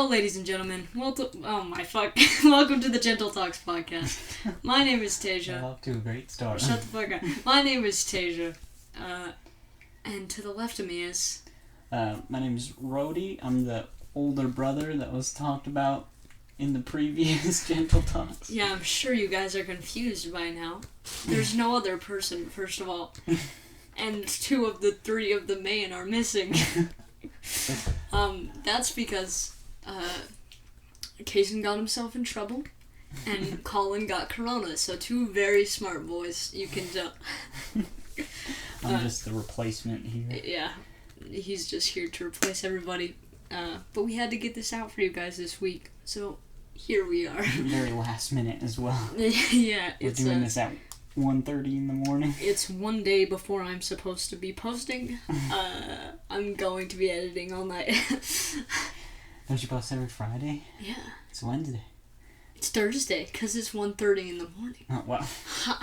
Hello, ladies and gentlemen. Welcome to the Gentle Talks podcast. My name is Tasia. Off to a great start. Shut the fuck up. My name is Tasia. And to the left of me is... My name is Rowdy. I'm the older brother that was talked about in the previous Gentle Talks. Yeah, I'm sure you guys are confused by now. There's no other person, first of all. And 2 of the 3 of the main are missing. That's because Kason got himself in trouble and Collin got corona, so 2 very smart boys, you can tell. I'm just the replacement here. Yeah, he's just here to replace everybody. But we had to get this out for you guys this week, so here we are. Very last minute as well. Yeah, We're doing this at 1:30 in the morning. It's one day before I'm supposed to be posting. I'm going to be editing all night. Don't you post every Friday? Yeah. It's Wednesday. It's Thursday, because it's 1:30 in the morning. Oh, well.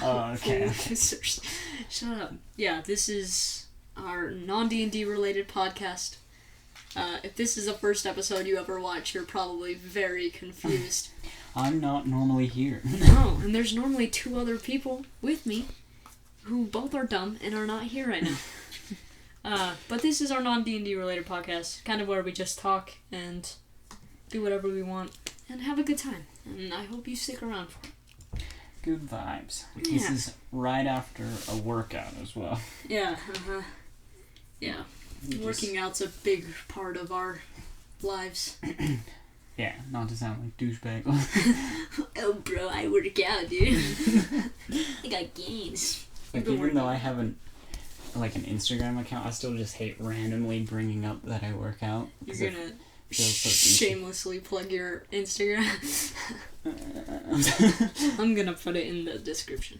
Oh, okay. Shut up. Yeah, this is our non-D&D related podcast. If this is the first episode you ever watch, you're probably very confused. I'm not normally here. No, and there's normally 2 other people with me who both are dumb and are not here right now. But this is our non-D&D related podcast, kind of where we just talk and do whatever we want and have a good time. And I hope you stick around for it. Good vibes. Yeah. This is right after a workout as well. Yeah, yeah. Working out's a big part of our lives. Yeah, not to sound like douchebag. Oh, bro, I work out, dude. I got gains. Like, even though I have an Instagram account, I still just hate randomly bringing up that I work out. You're gonna shamelessly plug your Instagram. I'm gonna put it in the description.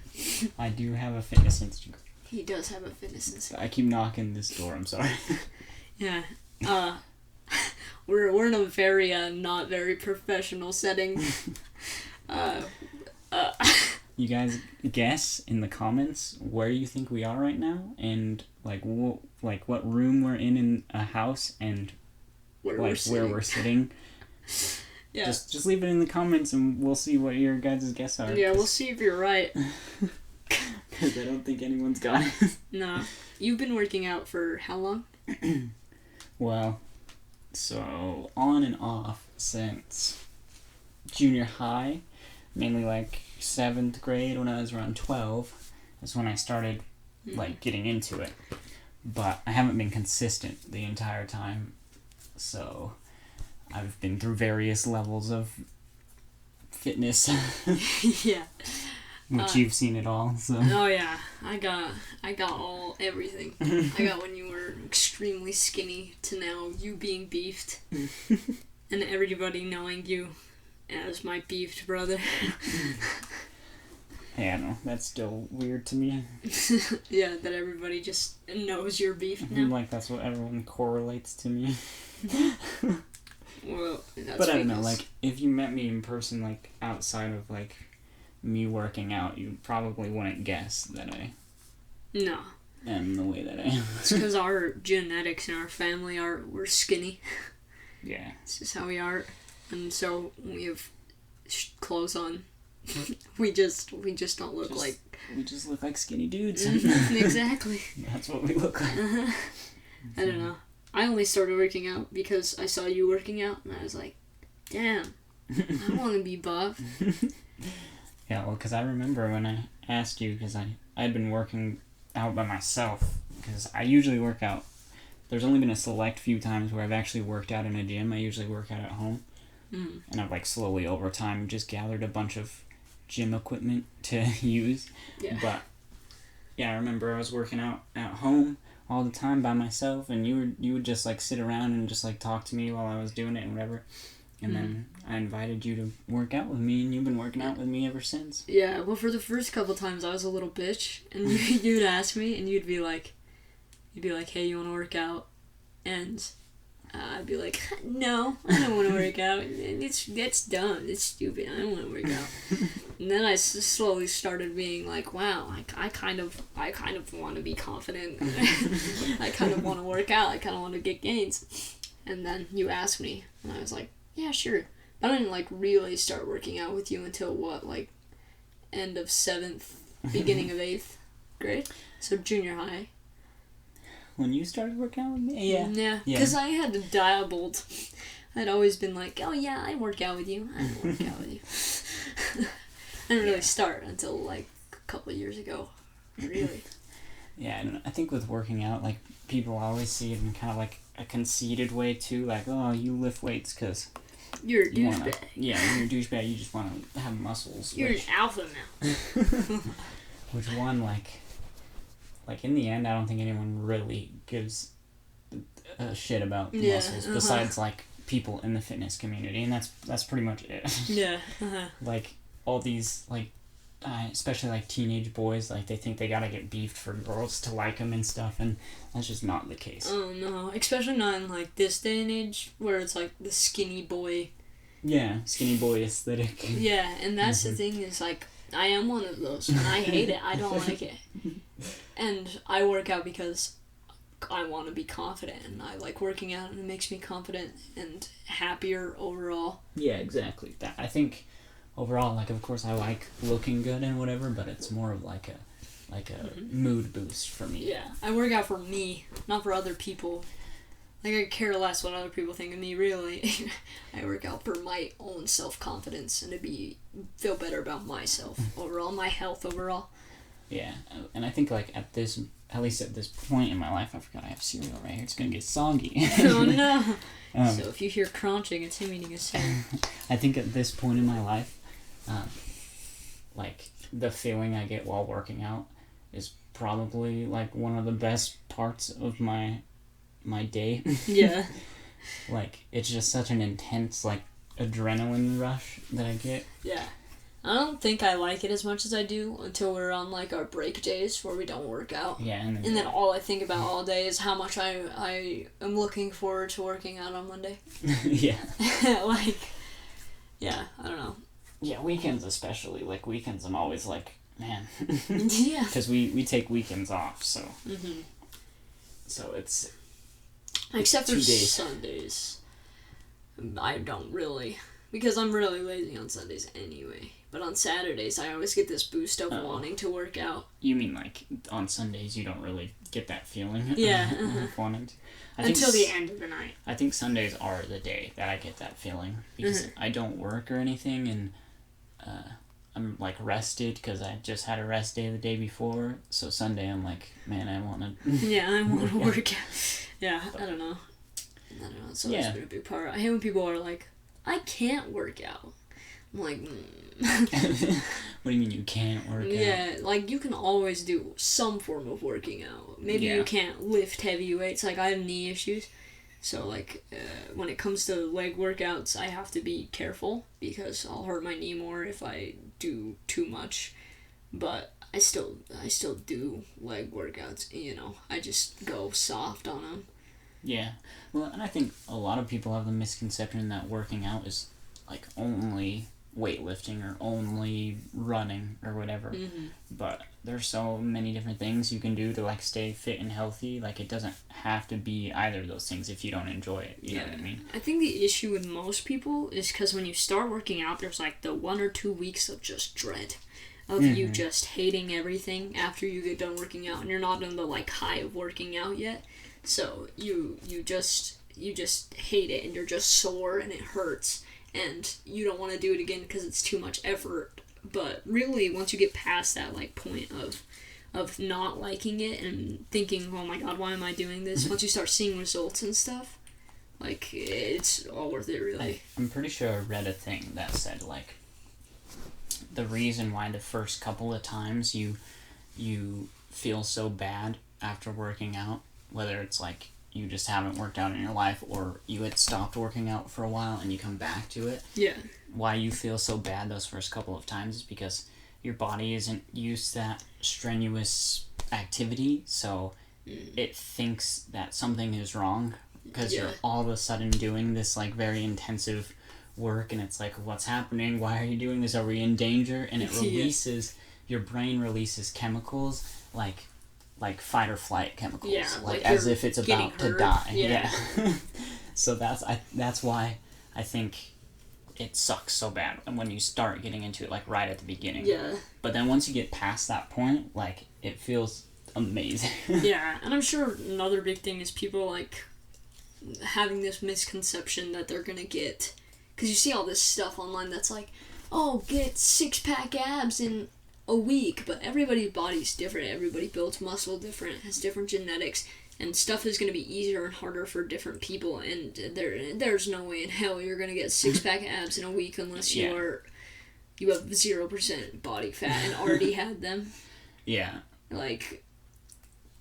I do have a fitness Instagram. He does have a fitness Instagram. I keep knocking this door, I'm sorry. Yeah. We're in a very not very professional setting. You guys guess in the comments where you think we are right now, and what room we're in a house, and where we're sitting. Yeah. Just leave it in the comments, and we'll see what your guys' guess are. Yeah, we'll see if you're right. Because I don't think anyone's got it. No. You've been working out for how long? Well, so on and off since junior high, mainly 7th grade when I was around 12. That's when I started getting into it. But I haven't been consistent the entire time. So I've been through various levels of fitness. Yeah. Which you've seen it all, so. Oh yeah, I got everything. I got when you were extremely skinny to now you being beefed, and everybody knowing you as my beefed brother. Hey, I don't know, that's still weird to me. Yeah, that everybody just knows you're beefed now. That's what everyone correlates to me. Well, that's but I don't know, if you met me in person, outside of me working out, you probably wouldn't guess that I am the way that I am. It's because our genetics in our family we're skinny. Yeah. It's just how we are. And so we have clothes on. we just don't look like... We just look like skinny dudes. Exactly. That's what we look like. I don't know. I only started working out because I saw you working out and I was like, damn, I want to be buff. Yeah, well, because I remember when I asked you, because I'd been working out by myself, because I usually work out. There's only been a select few times where I've actually worked out in a gym. I usually work out at home. Mm. And I've slowly over time just gathered a bunch of gym equipment to use. Yeah. But yeah, I remember I was working out at home all the time by myself, and you would just sit around and just talk to me while I was doing it and whatever. And then I invited you to work out with me, and you've been working out with me ever since. Yeah, well, for the first couple times, I was a little bitch, and you'd ask me, and you'd be like, hey, you want to work out? And I'd be like, no, I don't want to work out. That's dumb. It's stupid. I don't want to work out. And then I slowly started being like, wow, I kind of want to be confident. I kind of want to work out. I kind of want to get gains. And then you asked me, and I was like, yeah, sure. But I didn't, like, really start working out with you until, what, like, end of 7th, beginning of 8th grade? So junior high. When you started working out with me? Yeah. Yeah, because I had dabbled. I'd always been like, oh yeah, I work out with you. I work out with you. I didn't really start until, like, a couple of years ago. Really. Yeah, and I think with working out, like, people always see it in kind of, like, a conceited way, too. Like, oh, you lift weights because... You're a douchebag. Yeah, you're a douchebag. You just want to have muscles. You're an alpha now. Which one, like, in the end, I don't think anyone really gives a shit about muscles besides, like, people in the fitness community, and that's pretty much it. Yeah. Like, all these, like, especially, like, teenage boys, like, they think they gotta get beefed for girls to like them and stuff, and that's just not the case. Oh, no. Especially not in, like, this day and age, where it's, like, the skinny boy. Yeah, skinny boy aesthetic. Yeah, and that's the thing is, like, I am one of those, and I hate it. I don't like it. And I work out because I want to be confident, and I like working out, and it makes me confident and happier overall. Yeah, exactly. That I think... Overall, like, of course, I like looking good and whatever, but it's more of like a mood boost for me. Yeah, I work out for me, not for other people. Like, I care less what other people think of me, really. I work out for my own self-confidence and to feel better about myself overall, my health overall. Yeah, and I think, like, at least at this point in my life, I forgot I have cereal right here. It's gonna get soggy. Oh, no. So if you hear crunching, it's him eating a cereal. I think at this point in my life, like, the feeling I get while working out is probably, like, one of the best parts of my day. Yeah. Like, it's just such an intense, like, adrenaline rush that I get. Yeah. I don't think I like it as much as I do until we're on, like, our break days where we don't work out. Yeah. And then all I think about all day is how much I am looking forward to working out on Monday. Yeah. Like, yeah, I don't know. Yeah, weekends especially. Like, weekends I'm always like, man. Yeah. Because we take weekends off, so. Mm-hmm. So it's... Except for 2 days. Sundays. I don't really. Because I'm really lazy on Sundays anyway. But on Saturdays, I always get this boost of wanting to work out. You mean, like, on Sundays you don't really get that feeling? Yeah. Of wanting to? Until the end of the night. I think Sundays are the day that I get that feeling. Because I don't work or anything, and I'm, like, rested because I just had a rest day the day before. So Sunday I'm like, man, I want to... Yeah, I want to work out. Yeah, I don't know. It's always been a big part. I hate when people are like, I can't work out. I'm like, What do you mean you can't work out? Yeah, like, you can always do some form of working out. Maybe you can't lift heavy weights. Like, I have knee issues. So, like, when it comes to leg workouts, I have to be careful because I'll hurt my knee more if I do too much. But I still do leg workouts, you know. I just go soft on them. Yeah. Well, and I think a lot of people have the misconception that working out is, like, only weightlifting or only running or whatever. Mm-hmm. But there's so many different things you can do to, like, stay fit and healthy. Like, it doesn't have to be either of those things if you don't enjoy it. You know what I mean? I think the issue with most people is because when you start working out, there's, like, the 1 or 2 weeks of just dread. Of you just hating everything after you get done working out, and you're not in the, like, high of working out yet. So you just hate it, and you're just sore, and it hurts, and you don't want to do it again because it's too much effort. But really, once you get past that, like, point of not liking it and thinking, oh my god, why am I doing this? Once you start seeing results and stuff, like, it's all worth it, really. I'm pretty sure I read a thing that said, like, the reason why the first couple of times you feel so bad after working out, whether it's like you just haven't worked out in your life or you had stopped working out for a while and you come back to it. Yeah. Why you feel so bad those first couple of times is because your body isn't used to that strenuous activity, so it thinks that something is wrong because you're all of a sudden doing this, like, very intensive work, and it's like, what's happening? Why are you doing this? Are we in danger? And it releases, your brain releases chemicals like fight or flight chemicals, like as if it's about to die. Yeah. So that's why I think it sucks so bad when you start getting into it, like, right at the beginning. Yeah. But then once you get past that point, like, it feels amazing. Yeah, and I'm sure another big thing is people, like, having this misconception that they're gonna get... Because you see all this stuff online that's like, oh, get 6-pack abs in a week, but everybody's body's different. Everybody builds muscle different, has different genetics, and stuff is going to be easier and harder for different people, and there's no way in hell you're going to get 6-pack abs in a week unless you have 0% body fat and already had them. Yeah. Like,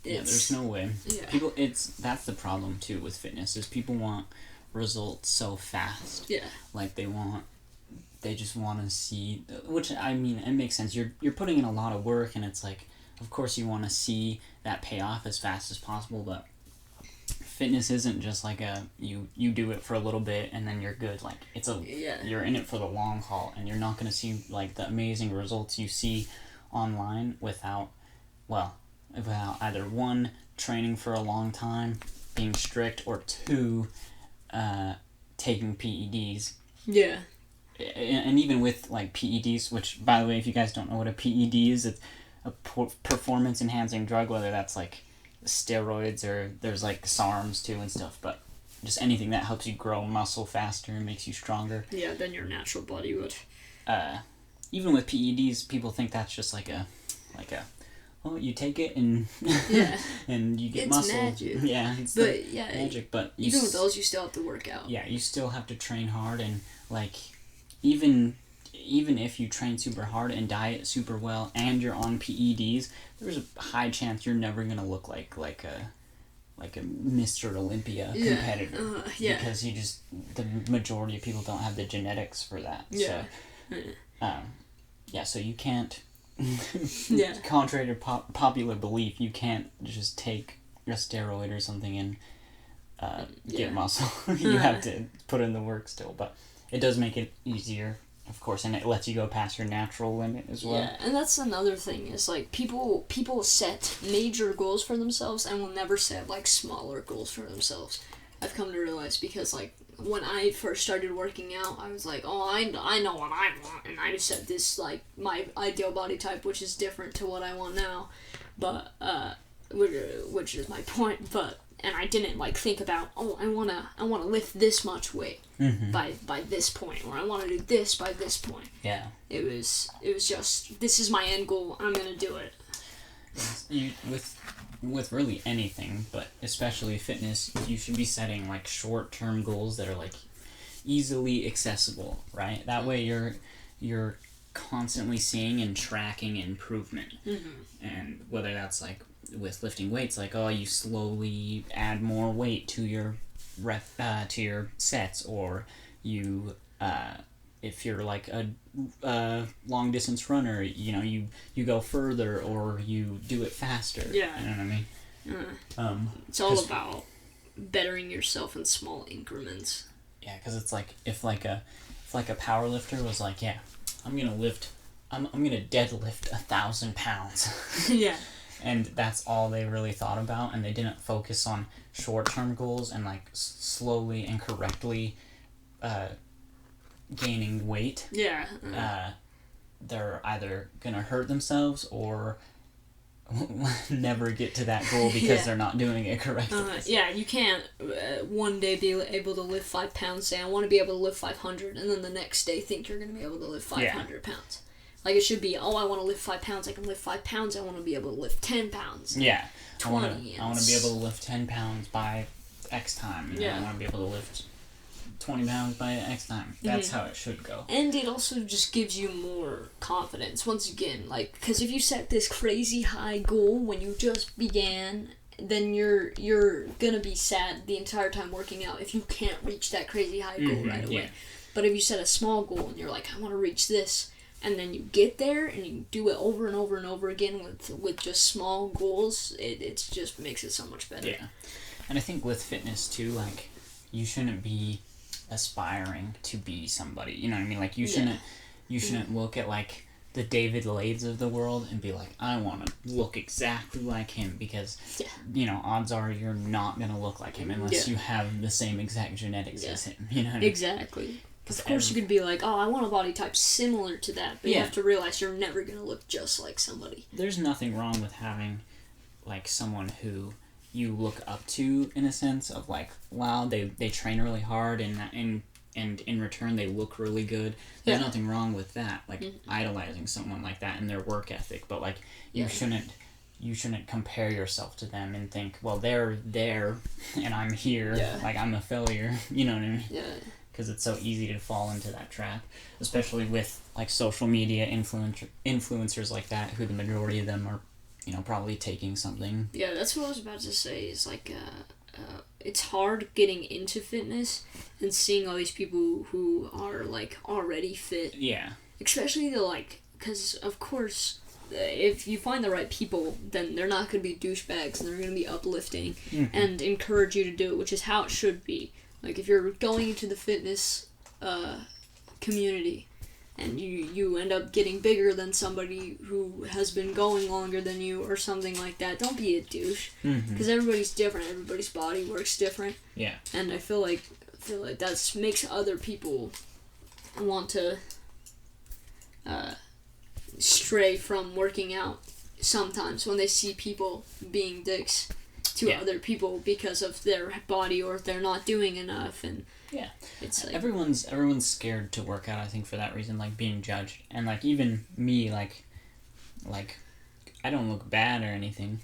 there's no way. Yeah. People, that's the problem too with fitness, is people want results so fast. Yeah. Like, they just want to see, which, I mean, it makes sense. You're putting in a lot of work, and it's like, of course you want to see that pay off as fast as possible, but fitness isn't just like you do it for a little bit and then you're good. Like, you're in it for the long haul, and you're not going to see, like, the amazing results you see online without either, one, training for a long time, being strict, or two, taking PEDs. Yeah. And even with, like, PEDs, which, by the way, if you guys don't know what a PED is, it's a performance-enhancing drug, whether that's, like, steroids or there's, like, SARMs, too, and stuff, but just anything that helps you grow muscle faster and makes you stronger. Yeah, than your natural body would. Even with PEDs, people think that's just like a well, you take it and and you get muscle. Magic. Yeah, it's magic. But even with those, you still have to work out. Yeah, you still have to train hard, and, like, even if you train super hard and diet super well and you're on PEDs, there's a high chance you're never gonna look like a Mr. Olympia competitor. Because the majority of people don't have the genetics for that. Yeah. So, so you can't. Contrary to popular belief, you can't just take a steroid or something and get muscle. You have to put in the work still, but it does make it easier, of course, and it lets you go past your natural limit as well. Yeah, and that's another thing, is, like, people set major goals for themselves and will never set, like, smaller goals for themselves. I've come to realize, because, like, when I first started working out, I was like, oh, I know what I want, and I set this, like, my ideal body type, which is different to what I want now, but, which is my point, but, and I didn't, like, think about, oh, I wanna lift this much weight by this point, or I wanna do this by this point. Yeah. It was just, this is my end goal, I'm gonna do it. With really anything, but especially fitness, you should be setting, like, short-term goals that are, like, easily accessible, right? That way you're constantly seeing and tracking improvement. And whether that's, like, with lifting weights, like, oh, you slowly add more weight to your to your sets, or you if you're, like, a long distance runner, you know, you go further, or you do it faster. Yeah. You know what I mean? It's all about bettering yourself in small increments. Yeah, because it's like, if a power lifter was like, yeah, I'm gonna deadlift 1,000 pounds. Yeah. And that's all they really thought about, and they didn't focus on short-term goals and, like, slowly and correctly gaining weight. Yeah. They're either gonna hurt themselves or never get to that goal because they're not doing it correctly. You can't one day be able to lift 5 pounds, say I want to be able to lift 500, and then the next day think you're going to be able to lift 500 pounds. Like, it should be, oh, I want to lift 5 pounds, I can lift 5 pounds, I want to be able to lift 10 pounds. Yeah. 20. I want to be able to lift 10 pounds by X time. And I want to be able to lift 20 pounds by X time. That's how it should go. And it also just gives you more confidence. Once again, like, because if you set this crazy high goal when you just began, then you're gonna be sad the entire time working out if you can't reach that crazy high goal right away. Yeah. But if you set a small goal and you're like, I want to reach this, and then you get there and you do it over and over and over again with just small goals, it just makes it so much better. Yeah. And I think with fitness too, like, you shouldn't be aspiring to be somebody, you know what I mean? Like, you shouldn't look at, like, the David Lades of the world and be like, I want to look exactly like him, because, you know, odds are you're not going to look like him unless you have the same exact genetics as him, you know what I mean? Exactly. Of course you could be like, oh, I want a body type similar to that, but you have to realize you're never going to look just like somebody. There's nothing wrong with having, like, someone who you look up to, in a sense of, like, wow, they train really hard, and in return they look really good. There's nothing wrong with that, like, idolizing someone like that and their work ethic, but, like, you shouldn't compare yourself to them and think, well, they're there and I'm here, like, I'm a failure, you know what I mean? Yeah. Because it's so easy to fall into that trap, especially with, like, social media influencers like that, who the majority of them are, you know, probably taking something. Yeah, that's what I was about to say, is, like, it's hard getting into fitness and seeing all these people who are, like, already fit. Yeah. Especially the, like, because, of course, if you find the right people, then they're not going to be douchebags, and they're going to be uplifting and encourage you to do it, which is how it should be. Like, if you're going into the fitness community and you end up getting bigger than somebody who has been going longer than you or something like that, don't be a douche. Because everybody's different. Everybody's body works different. Yeah. And I feel like that makes other people want to stray from working out sometimes when they see people being dicks to other people because of their body, or if they're not doing enough, and it's like everyone's scared to work out, I think, for that reason, like being judged. And, like, even me, like I don't look bad or anything,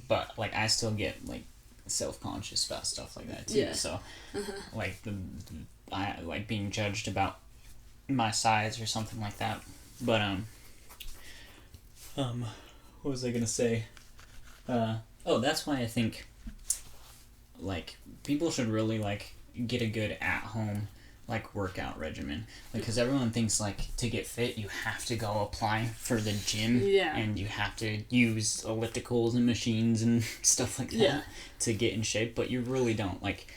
but, like, I still get, like, self-conscious about stuff like that too. So like I like being judged about my size or something like that. But what was I gonna say? Oh, that's why I think, like, people should really, like, get a good at-home, like, workout regimen. Like, because everyone thinks, like, to get fit, you have to go apply for the gym. Yeah. And you have to use ellipticals and machines and stuff like that to get in shape. But you really don't. Like,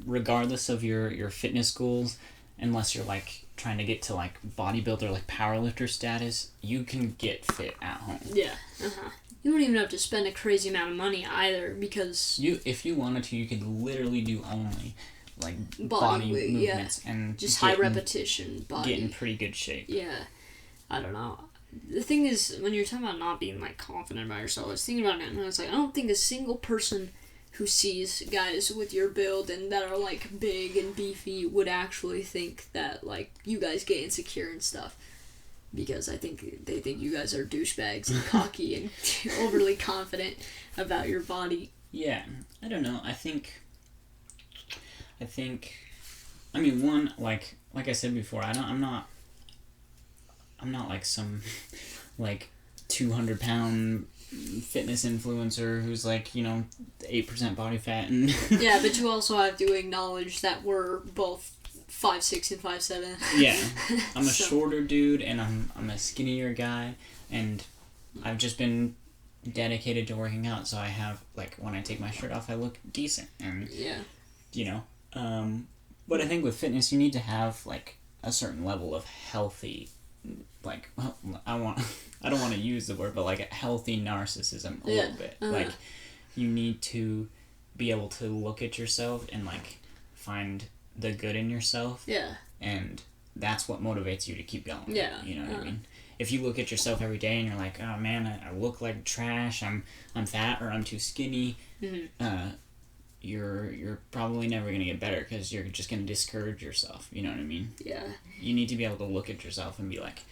regardless of your fitness goals, unless you're, like, trying to get to, like, bodybuilder, like, powerlifter status, you can get fit at home. Yeah. You don't even have to spend a crazy amount of money either, because if you wanted to, you could literally do only, like, body movements and just high repetition body. Get in pretty good shape. Yeah. I don't know. The thing is, when you're talking about not being, like, confident about yourself, I was thinking about it, and I was like, I don't think a single person who sees guys with your build and that are, like, big and beefy would actually think that, like, you guys get insecure and stuff. Because I think they think you guys are douchebags and cocky and overly confident about your body. Yeah, I don't know. I think. I mean, one, like I said before, I'm not like some, like, 200-pound fitness influencer who's, like, you know, 8% body fat and. Yeah, but you also have to acknowledge that we're both 5'6" and 5'7". Yeah, I'm a shorter dude, and I'm a skinnier guy, and I've just been dedicated to working out, so I have, like, when I take my shirt off, I look decent, and you know, but I think with fitness, you need to have, like, a certain level of healthy, like, well, I don't want to use the word, but, like, a healthy narcissism a little bit. Like, you need to be able to look at yourself and, like, find the good in yourself. Yeah. And that's what motivates you to keep going. Yeah. You know what I mean? If you look at yourself every day and you're like, oh man, I look like trash, I'm fat, or I'm too skinny, you're probably never going to get better, because you're just going to discourage yourself. You know what I mean? Yeah. You need to be able to look at yourself and be like,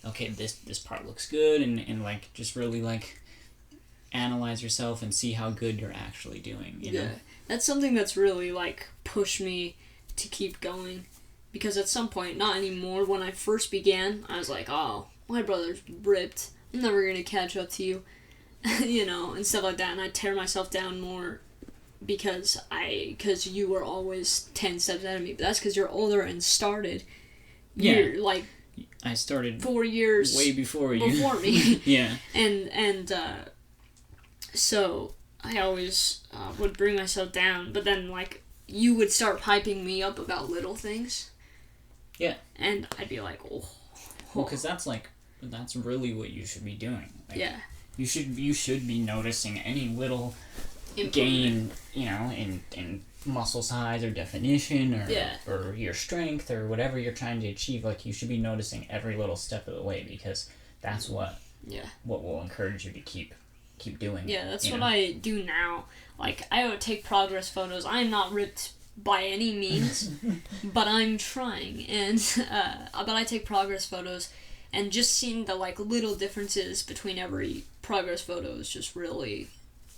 okay, this part looks good, and like, just really, like, analyze yourself and see how good you're actually doing, you know? That's something that's really, like, pushed me to keep going, because at some point, not anymore, when I first began, I was like, oh, my brother's ripped, I'm never gonna catch up to you, you know, and stuff like that, and I tear myself down more because you were always 10 steps ahead of me, but that's because you're older and started. You're, like, I started 4 years way before me. Yeah. And so I always would bring myself down, but then, like, you would start hyping me up about little things. Yeah. And I'd be like, oh. Well, because that's, like, that's really what you should be doing. Like, yeah. You should be noticing any little gain, in muscle size or definition or your strength or whatever you're trying to achieve. Like, you should be noticing every little step of the way, because that's what will encourage you to keep doing it. Yeah, that's what I do now. Like, I would take progress photos. I'm not ripped by any means, but I'm trying. And but I take progress photos, and just seeing the like little differences between every progress photo is just really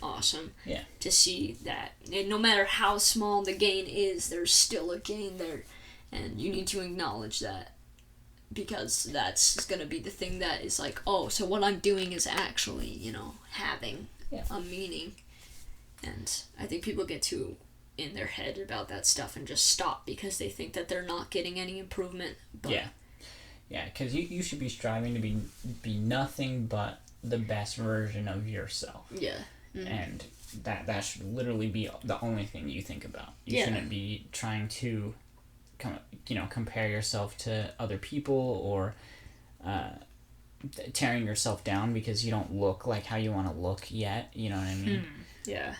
awesome. Yeah. To see that no matter how small the gain is, there's still a gain there, and you need to acknowledge that, because that's gonna be the thing that is like, oh, so what I'm doing is actually, having a meaning. And I think people get too in their head about that stuff and just stop because they think that they're not getting any improvement. But yeah, because you should be striving to be nothing but the best version of yourself. Yeah. Mm-hmm. And that should literally be the only thing you think about. You shouldn't be trying to compare yourself to other people, or tearing yourself down because you don't look like how you want to look yet. You know what I mean? Yeah.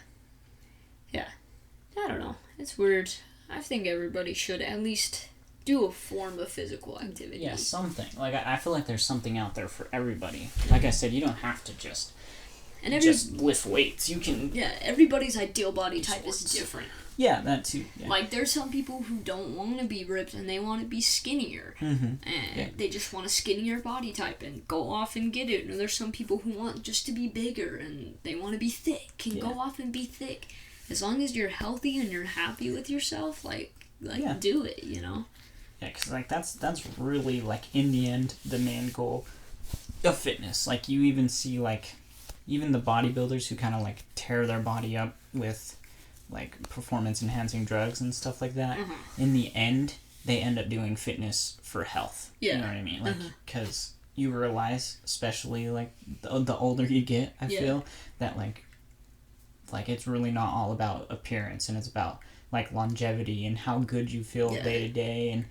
I don't know. It's weird. I think everybody should at least do a form of physical activity. Yeah, something. Like, I feel like there's something out there for everybody. Like I said, you don't have to just lift weights. You can... Yeah, everybody's ideal body type is different. Yeah, that too. Yeah. Like, there's some people who don't want to be ripped and they want to be skinnier. Mm-hmm. And they just want a skinnier body type and go off and get it. And there's some people who want just to be bigger and they want to be thick and go off and be thick. As long as you're healthy and you're happy with yourself, do it, Yeah, because, that's really, in the end, the main goal of fitness. Like, you even see, even the bodybuilders who kind of, tear their body up with, performance-enhancing drugs and stuff like that. Mm-hmm. In the end, they end up doing fitness for health. Yeah. You know what I mean? Because you realize, especially, the older you get, I feel, that, it's really not all about appearance, and it's about, longevity and how good you feel day to day.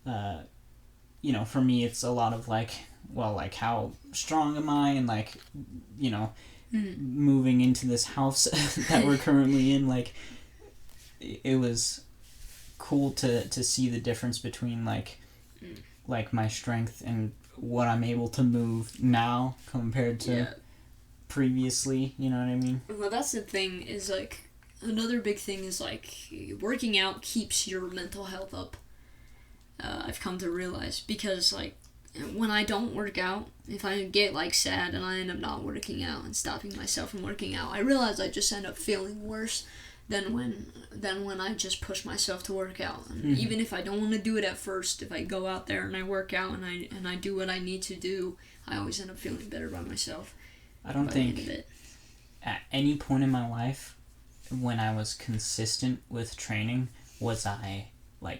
And, for me, it's a lot of, how strong am I? And, moving into this house that we're currently in, it was cool to see the difference between, my strength and what I'm able to move now compared to previously, you know what I mean? Well, that's the thing, is, another big thing is, working out keeps your mental health up. I've come to realize, because, when I don't work out, if I get, sad and I end up not working out and stopping myself from working out, I realize I just end up feeling worse than when I just push myself to work out. And even if I don't want to do it at first, if I go out there and I work out and I do what I need to do, I always end up feeling better by myself. I don't think at any point in my life when I was consistent with training was I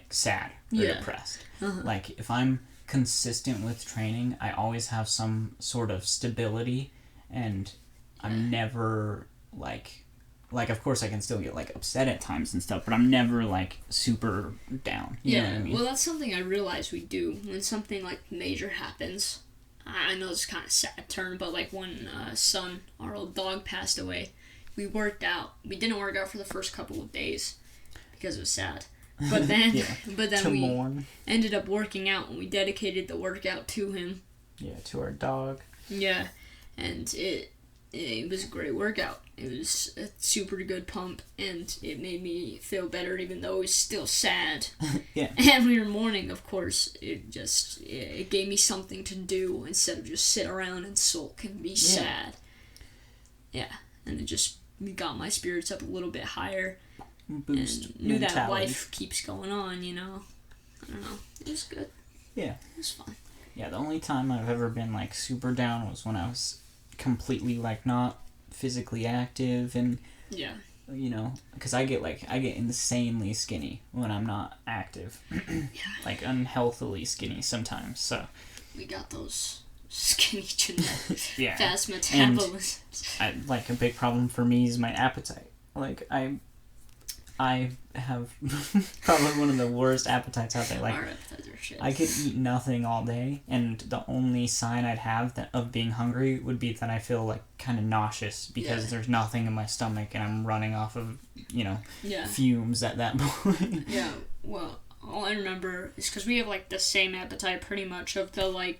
sad or depressed. Uh-huh. If I'm consistent with training, I always have some sort of stability, and I'm never of course I can still get upset at times and stuff, but I'm never super down. You know what I mean? Well, that's something I realize we do when something major happens. I know it's kind of sad term, but when Sun, our old dog, passed away, we worked out. We didn't work out for the first couple of days because it was sad. But then, we ended up working out, and we dedicated the workout to him. Yeah, to our dog. Yeah, and it was a great workout. It was a super good pump, and it made me feel better, even though it was still sad. Yeah. Every morning, of course, it gave me something to do instead of just sit around and sulk and be sad. Yeah, and it just got my spirits up a little bit higher. Boost and knew mentality. That life keeps going on, I don't know. It was good. Yeah. It was fun. Yeah, the only time I've ever been super down was when I was completely not physically active, and because I get insanely skinny when I'm not active. Unhealthily skinny sometimes. So we got those skinny genetics. Yeah. Fast metabolism. And a big problem for me is my appetite. I have probably one of the worst appetites out there. Like, our appetites are shit. I could eat nothing all day, and the only sign I'd have of being hungry would be that I feel like kind of nauseous because there's nothing in my stomach and I'm running off of, fumes at that point. Yeah, well, all I remember is because we have like the same appetite pretty much of the like,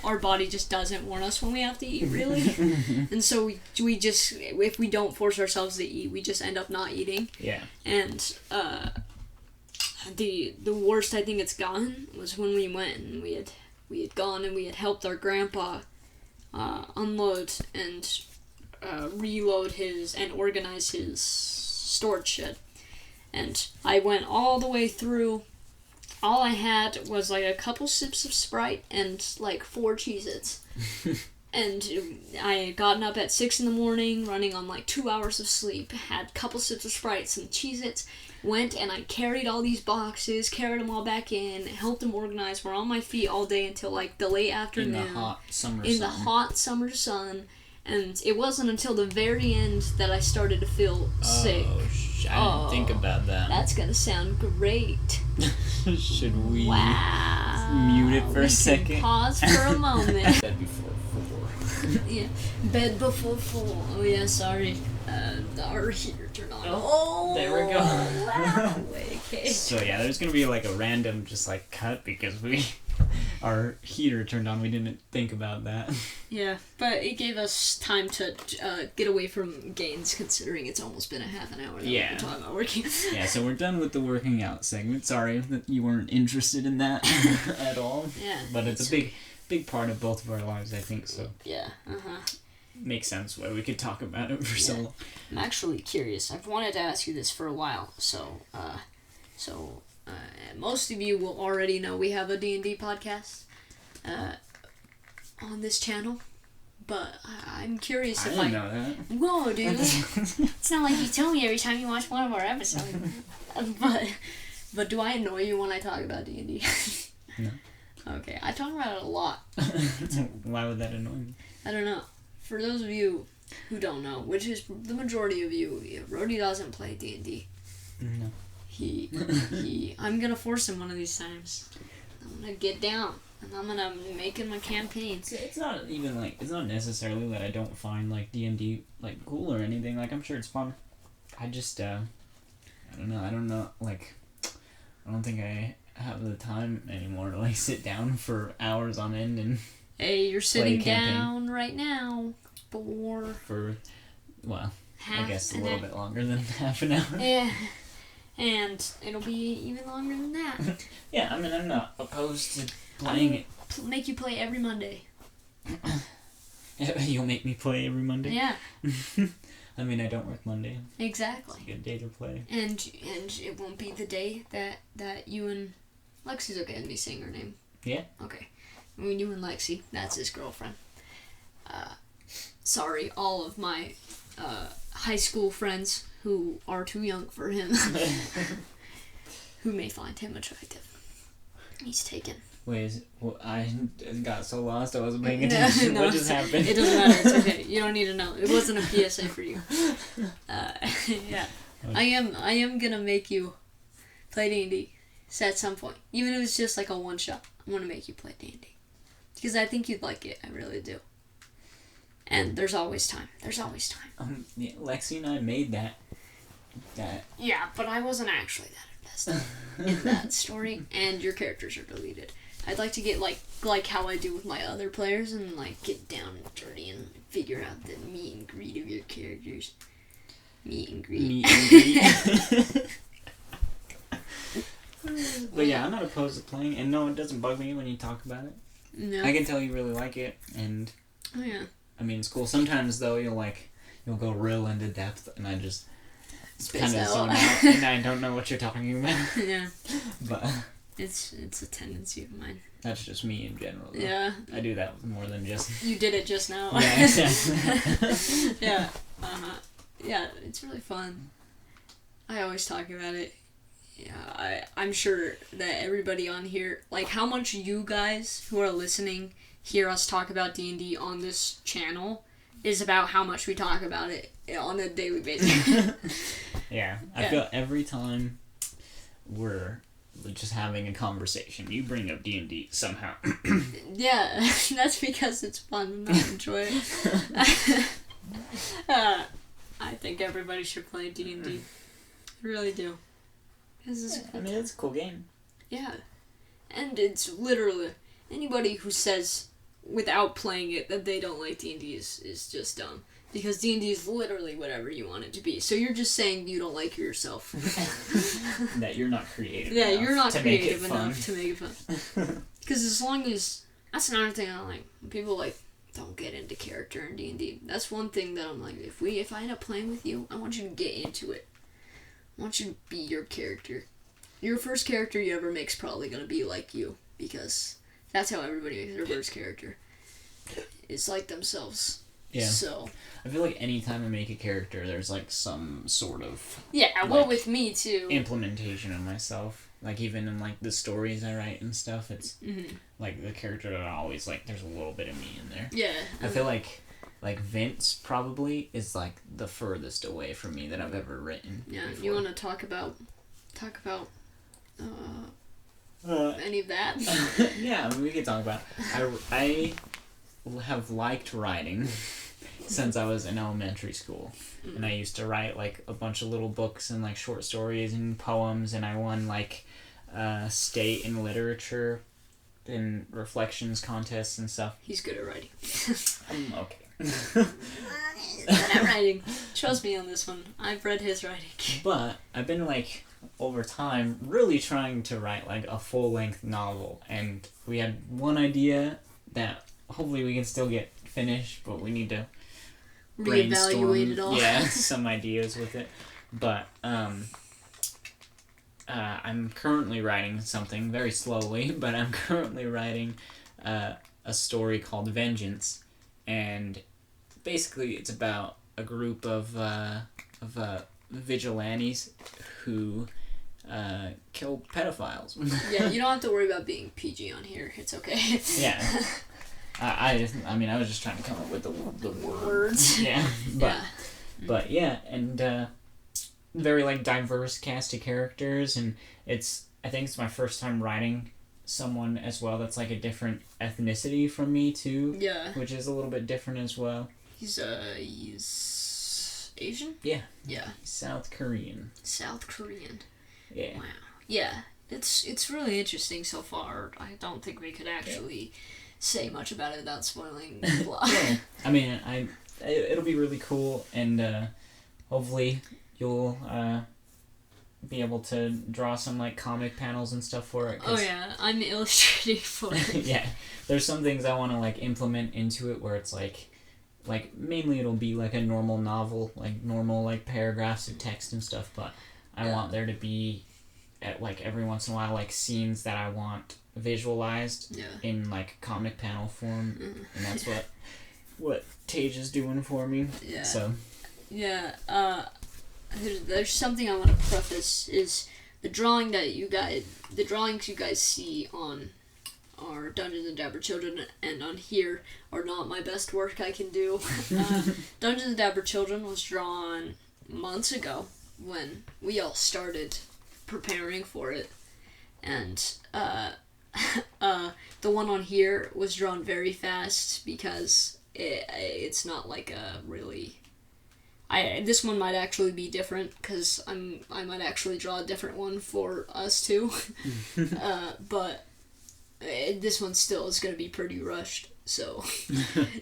our body just doesn't want us when we have to eat, really. And so we just, if we don't force ourselves to eat, we just end up not eating. Yeah. And the worst I think it's gotten was when we went and we had gone and we had helped our grandpa unload and reload his and organize his storage shed. And I went all the way through. All I had was like a couple sips of Sprite and like 4 Cheez-Its. And I had gotten up at 6 a.m, running on like 2 hours of sleep, had a couple sips of Sprite, some Cheez-Its, went and I carried all these boxes, carried them all back in, helped them organize, were on my feet all day until like the late afternoon. In the hot summer sun. In the hot summer sun. And it wasn't until the very end that I started to feel sick. I didn't think about that. That's gonna sound great. Should we mute it for a second? Can pause for a moment. Bed before 4. Yeah, bed before 4. Oh yeah, sorry. Our heater turned on. Oh, there we go. Wow. Okay. So yeah, there's gonna be like a random just like cut because our heater turned on. We didn't think about that. Yeah, but it gave us time to get away from gains, considering it's almost been a half an hour that we've been talking about working. Yeah, so we're done with the working out segment. Sorry that you weren't interested in that at all. Yeah. But it's a big part of both of our lives, I think, so. Yeah, Makes sense why we could talk about it for so long. I'm actually curious. I've wanted to ask you this for a while, so most of you will already know we have a D&D podcast on this channel, but I'm curious if I didn't know that. Whoa, dude! It's not like you tell me every time you watch one of our episodes. but do I annoy you when I talk about D&D? No. Okay, I talk about it a lot. Why would that annoy me? I don't know. For those of you who don't know, which is the majority of you, Rowdy doesn't play D&D. No. I'm gonna force him one of these times. I'm gonna get down and I'm gonna make him a campaign. It's not even like, it's not necessarily that I don't find like D&D like cool or anything. Like, I'm sure it's fun. I just I don't know, like, I don't think I have the time anymore to like sit down for hours on end and hey, you're sitting down right now for well, I guess a little bit longer than half an hour. Yeah. And it'll be even longer than that. Yeah, I mean, I'm not opposed to playing it. Make you play every Monday. You'll make me play every Monday? Yeah. I mean, I don't work Monday. Exactly. It's a good day to play. And it won't be the day that you and Lexi's okay with me saying her name. Yeah. Okay. When you and Lexi, that's his girlfriend. Sorry, all of my high school friends who are too young for him, who may find him attractive. He's taken. Wait, I got so lost I wasn't paying attention. No, what just happened? It doesn't matter. It's okay. You don't need to know. It wasn't a PSA for you. Yeah. I am gonna make you play D&D at some point. Even if it's just like a one-shot. I'm gonna make you play D&D. Because I think you'd like it. I really do. And there's always time. Yeah, Lexi and I made that. Yeah, but I wasn't actually that invested in that story, and your characters are deleted. I'd like to get like how I do with my other players, and like get down and dirty and figure out the meet and greet of your characters. Meet and greet. But yeah, I'm not opposed to playing, and no, it doesn't bug me when you talk about it. No. I can tell you really like it, and Oh yeah. I mean, it's cool. Sometimes though, you'll go real into depth, and I just kind of zone out, and I don't know what you're talking about. Yeah. But it's a tendency of mine. That's just me in general, though. Yeah. I do that more than just... You did it just now. Yeah, exactly. Yeah. Yeah, it's really fun. I always talk about it. Yeah, I'm sure that everybody on here, like how much you guys who are listening hear us talk about D&D on this channel is about how much we talk about it on a daily basis. Yeah. I feel every time we're just having a conversation, you bring up D&D somehow. Yeah, that's because it's fun and I enjoy it. I think everybody should play D&D. I really do. It's a cool game. Yeah. And it's literally, anybody who says without playing it that they don't like D&D is just dumb. Because D&D is literally whatever you want it to be. So you're just saying you don't like yourself. That you're not creative Yeah, enough you're not to creative make it enough to make it fun. Because as long as... That's another thing I don't like. When people, like, don't get into character in D&D. That's one thing that I'm like, if I end up playing with you, I want you to get into it. I want you to be your character. Your first character you ever make's probably going to be like you. Because that's how everybody makes their first character. It's like themselves. Yeah. So... I feel like anytime I make a character, there's like some sort of well, with me too. Implementation of myself. Like even in like the stories I write and stuff, it's like the character that I always like. There's a little bit of me in there. Yeah. I feel like Vince probably is like the furthest away from me that I've ever written. Yeah. Before. You want to talk about any of that? Yeah, we could talk about. I have liked writing. Since I was in elementary school, and I used to write like a bunch of little books and like short stories and poems, and I won like state and literature and reflections contests and stuff. He's good at writing. I'm okay. He's good at writing. Trust me on this one. I've read his writing. But I've been like over time really trying to write like a full-length novel, and we had one idea that hopefully we can still get finished, but we need to reevaluate it all. Yeah, some ideas with it. But I'm currently writing something very slowly, but I'm currently writing a story called Vengeance, and basically it's about a group of vigilantes who kill pedophiles. Yeah, you don't have to worry about being PG on here. It's okay. Yeah. I was just trying to come up with the words. Yeah, but yeah, and very like diverse cast of characters, and I think it's my first time writing someone as well that's like a different ethnicity from me too. Yeah, which is a little bit different as well. He's Asian. Yeah. Yeah. South Korean. South Korean. Yeah. Wow. Yeah, it's really interesting so far. I don't think we could actually. Say much about it without spoiling the plot. Yeah. I mean, it'll be really cool, and hopefully you'll be able to draw some like comic panels and stuff for it. Oh yeah, I'm illustrating for it. Yeah, there's some things I want to like implement into it where it's like mainly it'll be like a normal novel, like normal like paragraphs of text and stuff, but I want there to be at like every once in a while like scenes that I want visualized in like comic panel form, and that's what Tage is doing for me. Yeah. So. Yeah. There's something I want to preface is the drawings you guys see on our Dungeons and Dapper Children and on here are not my best work I can do. Dungeons and Dapper Children was drawn months ago when we all started preparing for it, and the one on here was drawn very fast because it's not like a really... this one might actually be different because I might actually draw a different one for us too. But this one still is going to be pretty rushed. So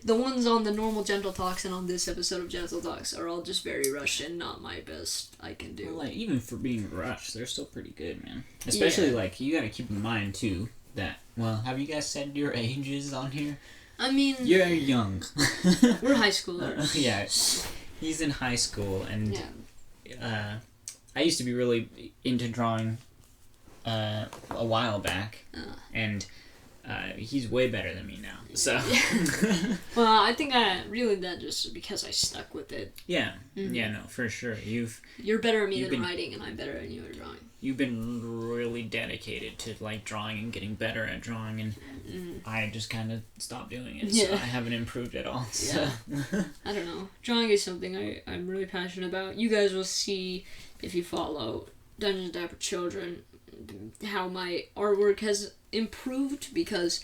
the ones on the normal Gentle Talks and on this episode of Gentle Talks are all just very rushed and not my best I can do. Well, like, even for being rushed, they're still pretty good, man. Especially, like, you gotta keep in mind, too, that, well, have you guys said your ages on here? I mean... You're young. We're high schoolers. Yeah, he's in high school, and I used to be really into drawing a while back, and... he's way better than me now, so... Well, I think that just because I stuck with it. Yeah, yeah, no, for sure. You're better at me than writing, and I'm better at you at drawing. you've been really dedicated to like drawing and getting better at drawing, and I just kind of stopped doing it. So I haven't improved at all. So. Yeah. I don't know. Drawing is something I'm really passionate about. You guys will see if you follow Dungeons Dapper Children how my artwork has improved, because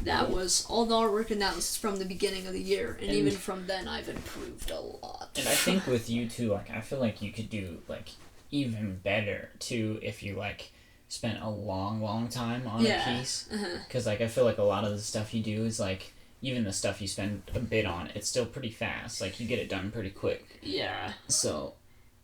that was all the artwork, and that was from the beginning of the year, and even from then I've improved a lot. And I think with you too, like I feel like you could do like even better too if you like spent a long time on a piece, because like I feel like a lot of the stuff you do is like, even the stuff you spend a bit on, it's still pretty fast, like you get it done pretty quick. So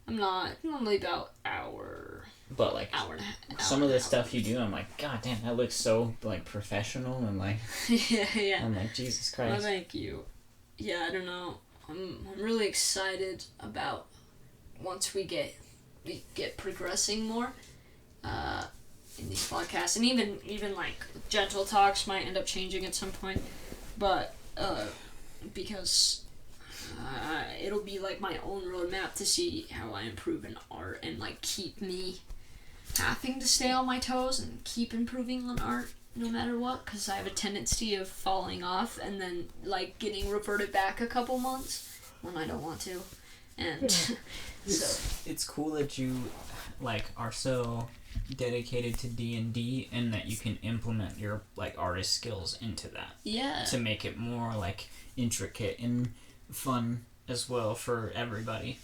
I'm not normally about hour, but like hour and a half, some of the stuff you do, I'm like, god damn, that looks so like professional, and like I'm like, Jesus Christ. Well, thank you. I don't know, I'm really excited about once we get progressing more in these podcasts, and even like Gentle Talks might end up changing at some point, but because it'll be like my own roadmap to see how I improve in art, and like keep me having to stay on my toes and keep improving on art no matter what, because I have a tendency of falling off and then like getting reverted back a couple months when I don't want to. And so it's cool that you like are so dedicated to D&D, and that you can implement your like artist skills into that to make it more like intricate and fun as well for everybody.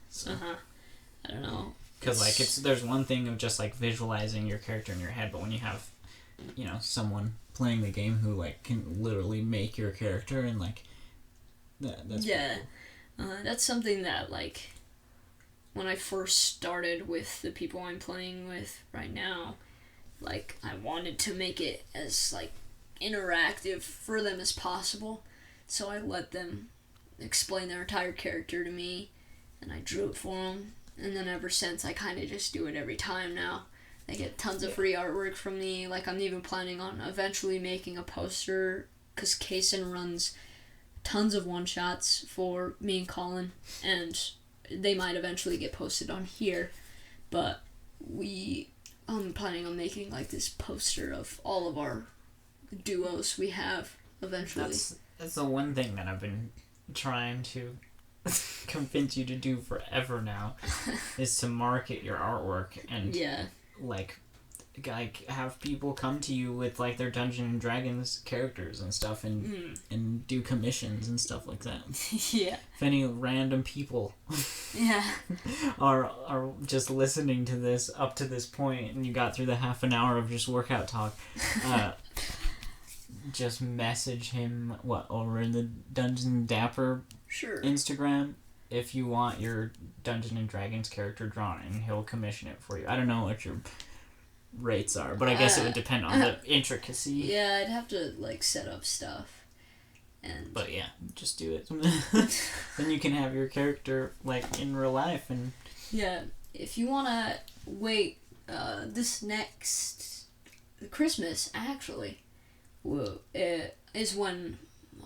So I don't know, because like there's one thing of just like visualizing your character in your head, but when you have, you know, someone playing the game who like can literally make your character, and like that's cool. That's something that like when I first started with the people I'm playing with right now, like I wanted to make it as like interactive for them as possible, so I let them explain their entire character to me, and I drew it for them. And then ever since, I kind of just do it every time now. They get tons of free artwork from me. Like, I'm even planning on eventually making a poster, because Kason runs tons of one-shots for me and Collin, and they might eventually get posted on here. But I'm planning on making, like, this poster of all of our duos we have eventually. That's the one thing that I've been trying to convince you to do forever now, is to market your artwork and like have people come to you with like their Dungeons and Dragons characters and stuff, and do commissions and stuff like that. If any random people are just listening to this up to this point, and you got through the half an hour of just workout talk, just message him over in the Dungeon Dapper Instagram if you want your Dungeons and Dragons character drawn, and he'll commission it for you. I don't know what your rates are, but I guess it would depend on the intricacy. I'd have to like set up stuff, but just do it. Then you can have your character like in real life. And if you want to wait this next Christmas actually is when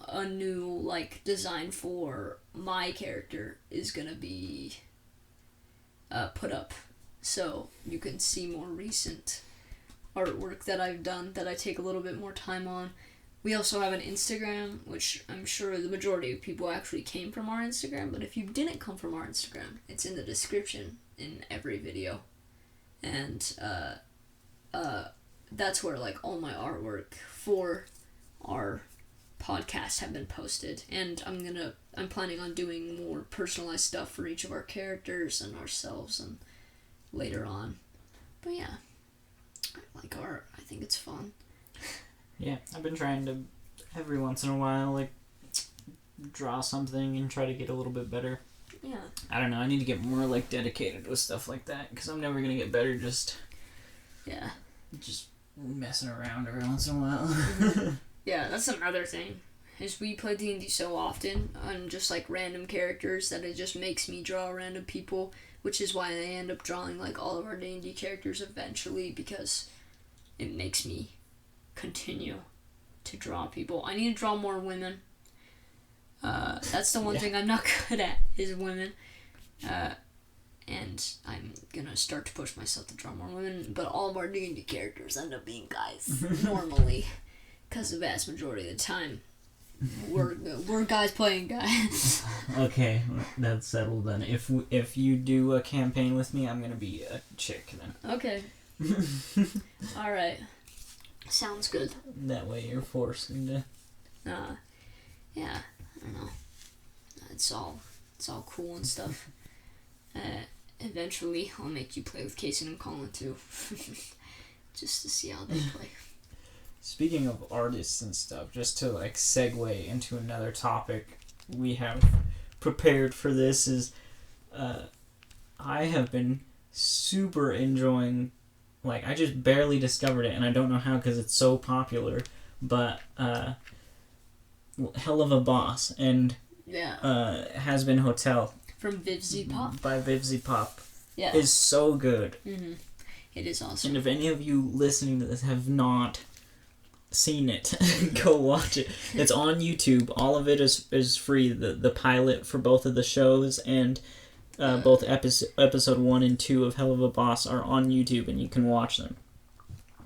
a new like design for my character is gonna be put up, so you can see more recent artwork that I've done that I take a little bit more time on. We also have an Instagram, which I'm sure the majority of people actually came from our Instagram, but if you didn't come from our Instagram, it's in the description in every video, and that's where like all my artwork for our podcast have been posted, and I'm planning on doing more personalized stuff for each of our characters and ourselves and later on. But I like art. I think it's fun. I've been trying to every once in a while like draw something and try to get a little bit better. I don't know, I need to get more like dedicated with stuff like that, because I'm never gonna get better just messing around every once in a while. That's another thing, is we play D&D so often on just like random characters that it just makes me draw random people, which is why I end up drawing like all of our D&D characters eventually, because it makes me continue to draw people. I need to draw more women. That's the one thing I'm not good at, is women. and I'm gonna start to push myself to draw more women, but all of our D&D characters end up being guys, normally, because the vast majority of the time, we're guys playing guys. Okay, that's settled then. If you do a campaign with me, I'm gonna be a chick then. Okay. Alright. Sounds good. That way you're forced into... Yeah, I don't know. It's all cool and stuff. Eventually, I'll make you play with Kason and Collin too. Just to see how they play. Speaking of artists and stuff, just to like segue into another topic we have prepared for this is, I have been super enjoying, like, I just barely discovered it, and I don't know how because it's so popular, but Hell of a Boss and Has Been Hotel from Vivzy Pop by Vivzy Pop is so good. Mm-hmm. It is awesome. And if any of you listening to this have not seen it, go watch it. It's on YouTube. All of it is free. The pilot for both of the shows and both episode 1 and 2 of Hell of a Boss are on YouTube, and you can watch them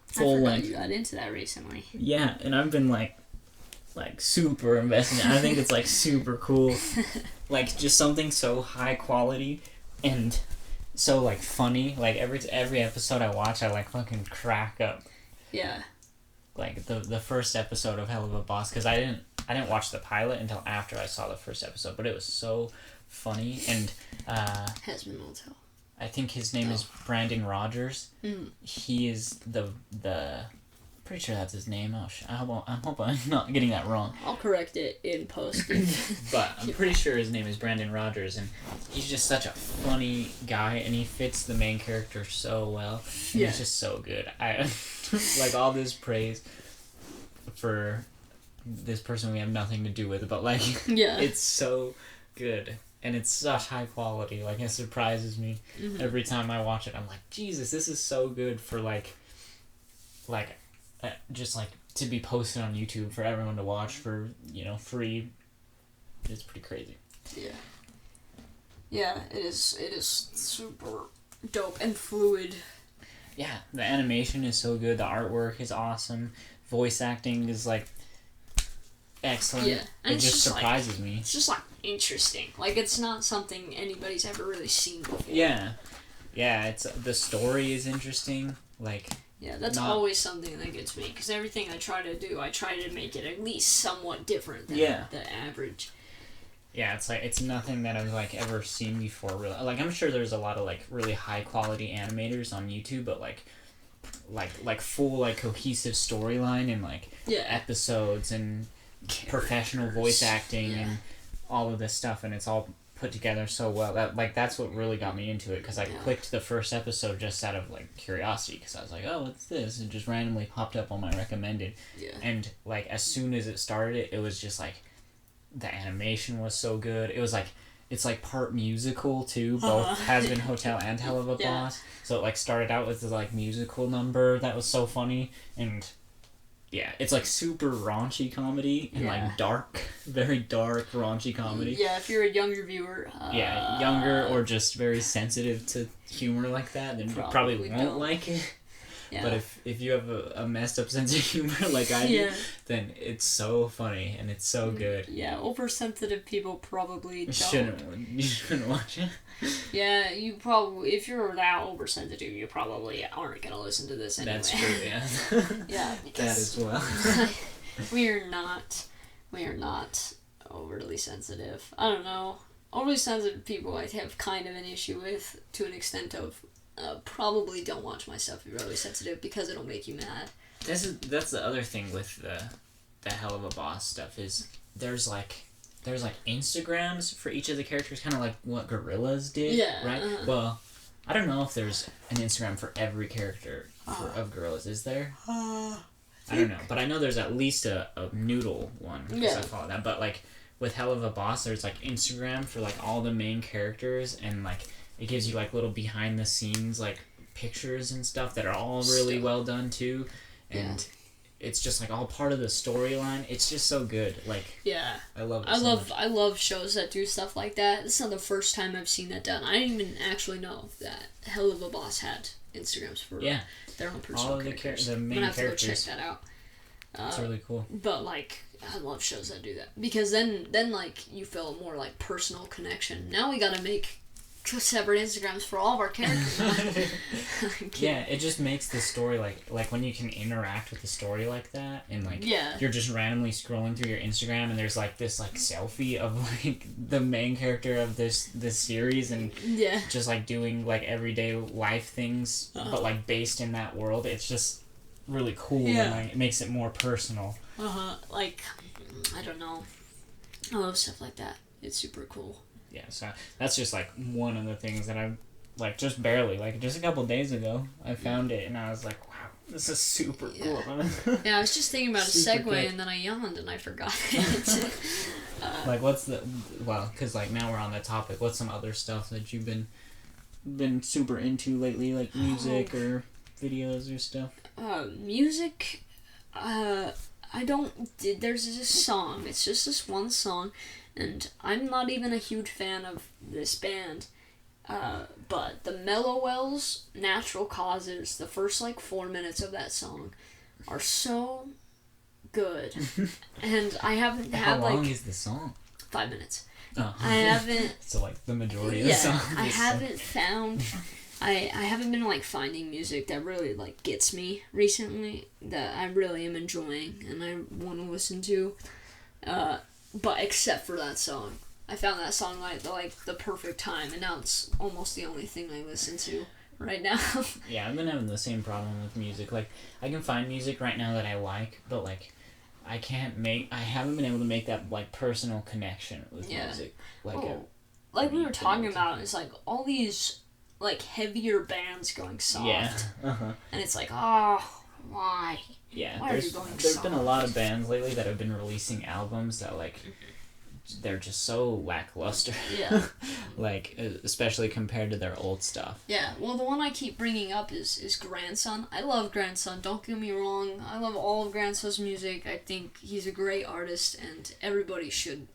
full length. You got into that recently. Yeah, and I've been like super invested in it. I think it's like super cool. Like just something so high quality and so like funny. Like every episode I watch, I like fucking crack up. Yeah. Like the first episode of Hell of a Boss, because I didn't watch the pilot until after I saw the first episode, but it was so funny. And Has Been Hotel. I think his name is Brandon Rogers. Mm. He is the pretty sure that's his name. I hope I'm not getting that wrong. I'll correct it in post. But I'm pretty sure his name is Brandon Rogers, and he's just such a funny guy, and he fits the main character so well. And he's just so good. I like all this praise for this person we have nothing to do with, but like it's so good. And it's such high quality. Like, it surprises me every time I watch it. I'm like, Jesus, this is so good for just like to be posted on YouTube for everyone to watch for, free. It's pretty crazy. Yeah, it is super dope and fluid. Yeah, the animation is so good. The artwork is awesome. Voice acting is like excellent. Yeah, and it just surprises me. It's just like interesting. Like, it's not something anybody's ever really seen before. Yeah, it's the story is interesting. Like. Yeah, that's always something that gets me, because everything I try to do, I try to make it at least somewhat different than the average. Yeah, it's like, it's nothing that I've like ever seen before. Really, like, I'm sure there's a lot of like really high quality animators on YouTube, but like full like cohesive storyline and like episodes and professional voice acting and all of this stuff, and it's all put together so well. That's what really got me into it, because I clicked the first episode just out of like curiosity, because I was like, oh, what's this? It just randomly popped up on my recommended, and like as soon as it started, it was just like the animation was so good. It was like, it's like part musical too, both Has Been Hotel and Hell of a Boss. So it like started out with the like musical number that was so funny, and it's like super raunchy comedy and like dark, very dark, raunchy comedy. Yeah, if you're a younger viewer. Younger or just very sensitive to humor like that, then you probably won't like it. Yeah. But if you have a messed up sense of humor like I do, then it's so funny and it's so good. Yeah, oversensitive people probably don't. You shouldn't watch it. Yeah, you probably, if you're that oversensitive, you probably aren't going to listen to this anyway. That's true, yeah. Yeah, because that as well. we are not overly sensitive. I don't know. Overly sensitive people I have kind of an issue with, to an extent of probably don't watch my stuff if you're really sensitive, because it'll make you mad. That's the other thing with the Hell of a Boss stuff, is there's like Instagrams for each of the characters, kind of like what Gorillas did, right? Well, I don't know if there's an Instagram for every character of Gorillas. Is there? I don't know, but I know there's at least a Noodle one, because I follow that. But like with Hell of a Boss, there's like Instagram for like all the main characters, and like it gives you like little behind the scenes like pictures and stuff that are all really well done too, and it's just like all part of the storyline. It's just so good. Like, yeah, I love it. I love shows that do stuff like that. It's not the first time I've seen that done. I didn't even actually know that Hell of a Boss had Instagrams for their own personal characters. The main I'm gonna have characters. to go check that out. It's really cool. But like, I love shows that do that because then like you feel more like personal connection. Now we gotta make separate Instagrams for all of our characters. Yeah, it just makes the story like when you can interact with the story like that, and like you're just randomly scrolling through your Instagram and there's like this like selfie of like the main character of this series and just like doing like everyday life things, but like based in that world. It's just really cool and like it makes it more personal. Like, I don't know, I love stuff like that. It's super cool. Yeah, so that's just like one of the things that I'm like just barely like just a couple days ago I found it and I was like, wow, this is super cool. Yeah, I was just thinking about a segue and then I yawned and I forgot it. Like what's the because like now we're on that topic. What's some other stuff that you've been super into lately, like music or videos or stuff? Music. I don't. There's this song. It's just this one song. And I'm not even a huge fan of this band, but the Mellowells, Natural Causes, the first like 4 minutes of that song are so good. And I haven't had like... How long is the song? 5 minutes. Oh. I haven't... So like the majority of the song. I haven't found... I haven't been like finding music that really like gets me recently, that I really am enjoying and I want to listen to. But except for that song. I found that song like the perfect time, and now it's almost the only thing I listen to right now. Yeah, I've been having the same problem with music. Like, I can find music right now that I like, but like, I haven't been able to make that like personal connection with music. Like we were talking about, it's like all these like heavier bands going soft. Yeah. And it's like, oh, why? Yeah, why there's been a lot of bands lately that have been releasing albums that like they're just so lackluster. Yeah. Like especially compared to their old stuff. Yeah, well the one I keep bringing up is Grandson. I love Grandson, don't get me wrong. I love all of Grandson's music. I think he's a great artist and everybody should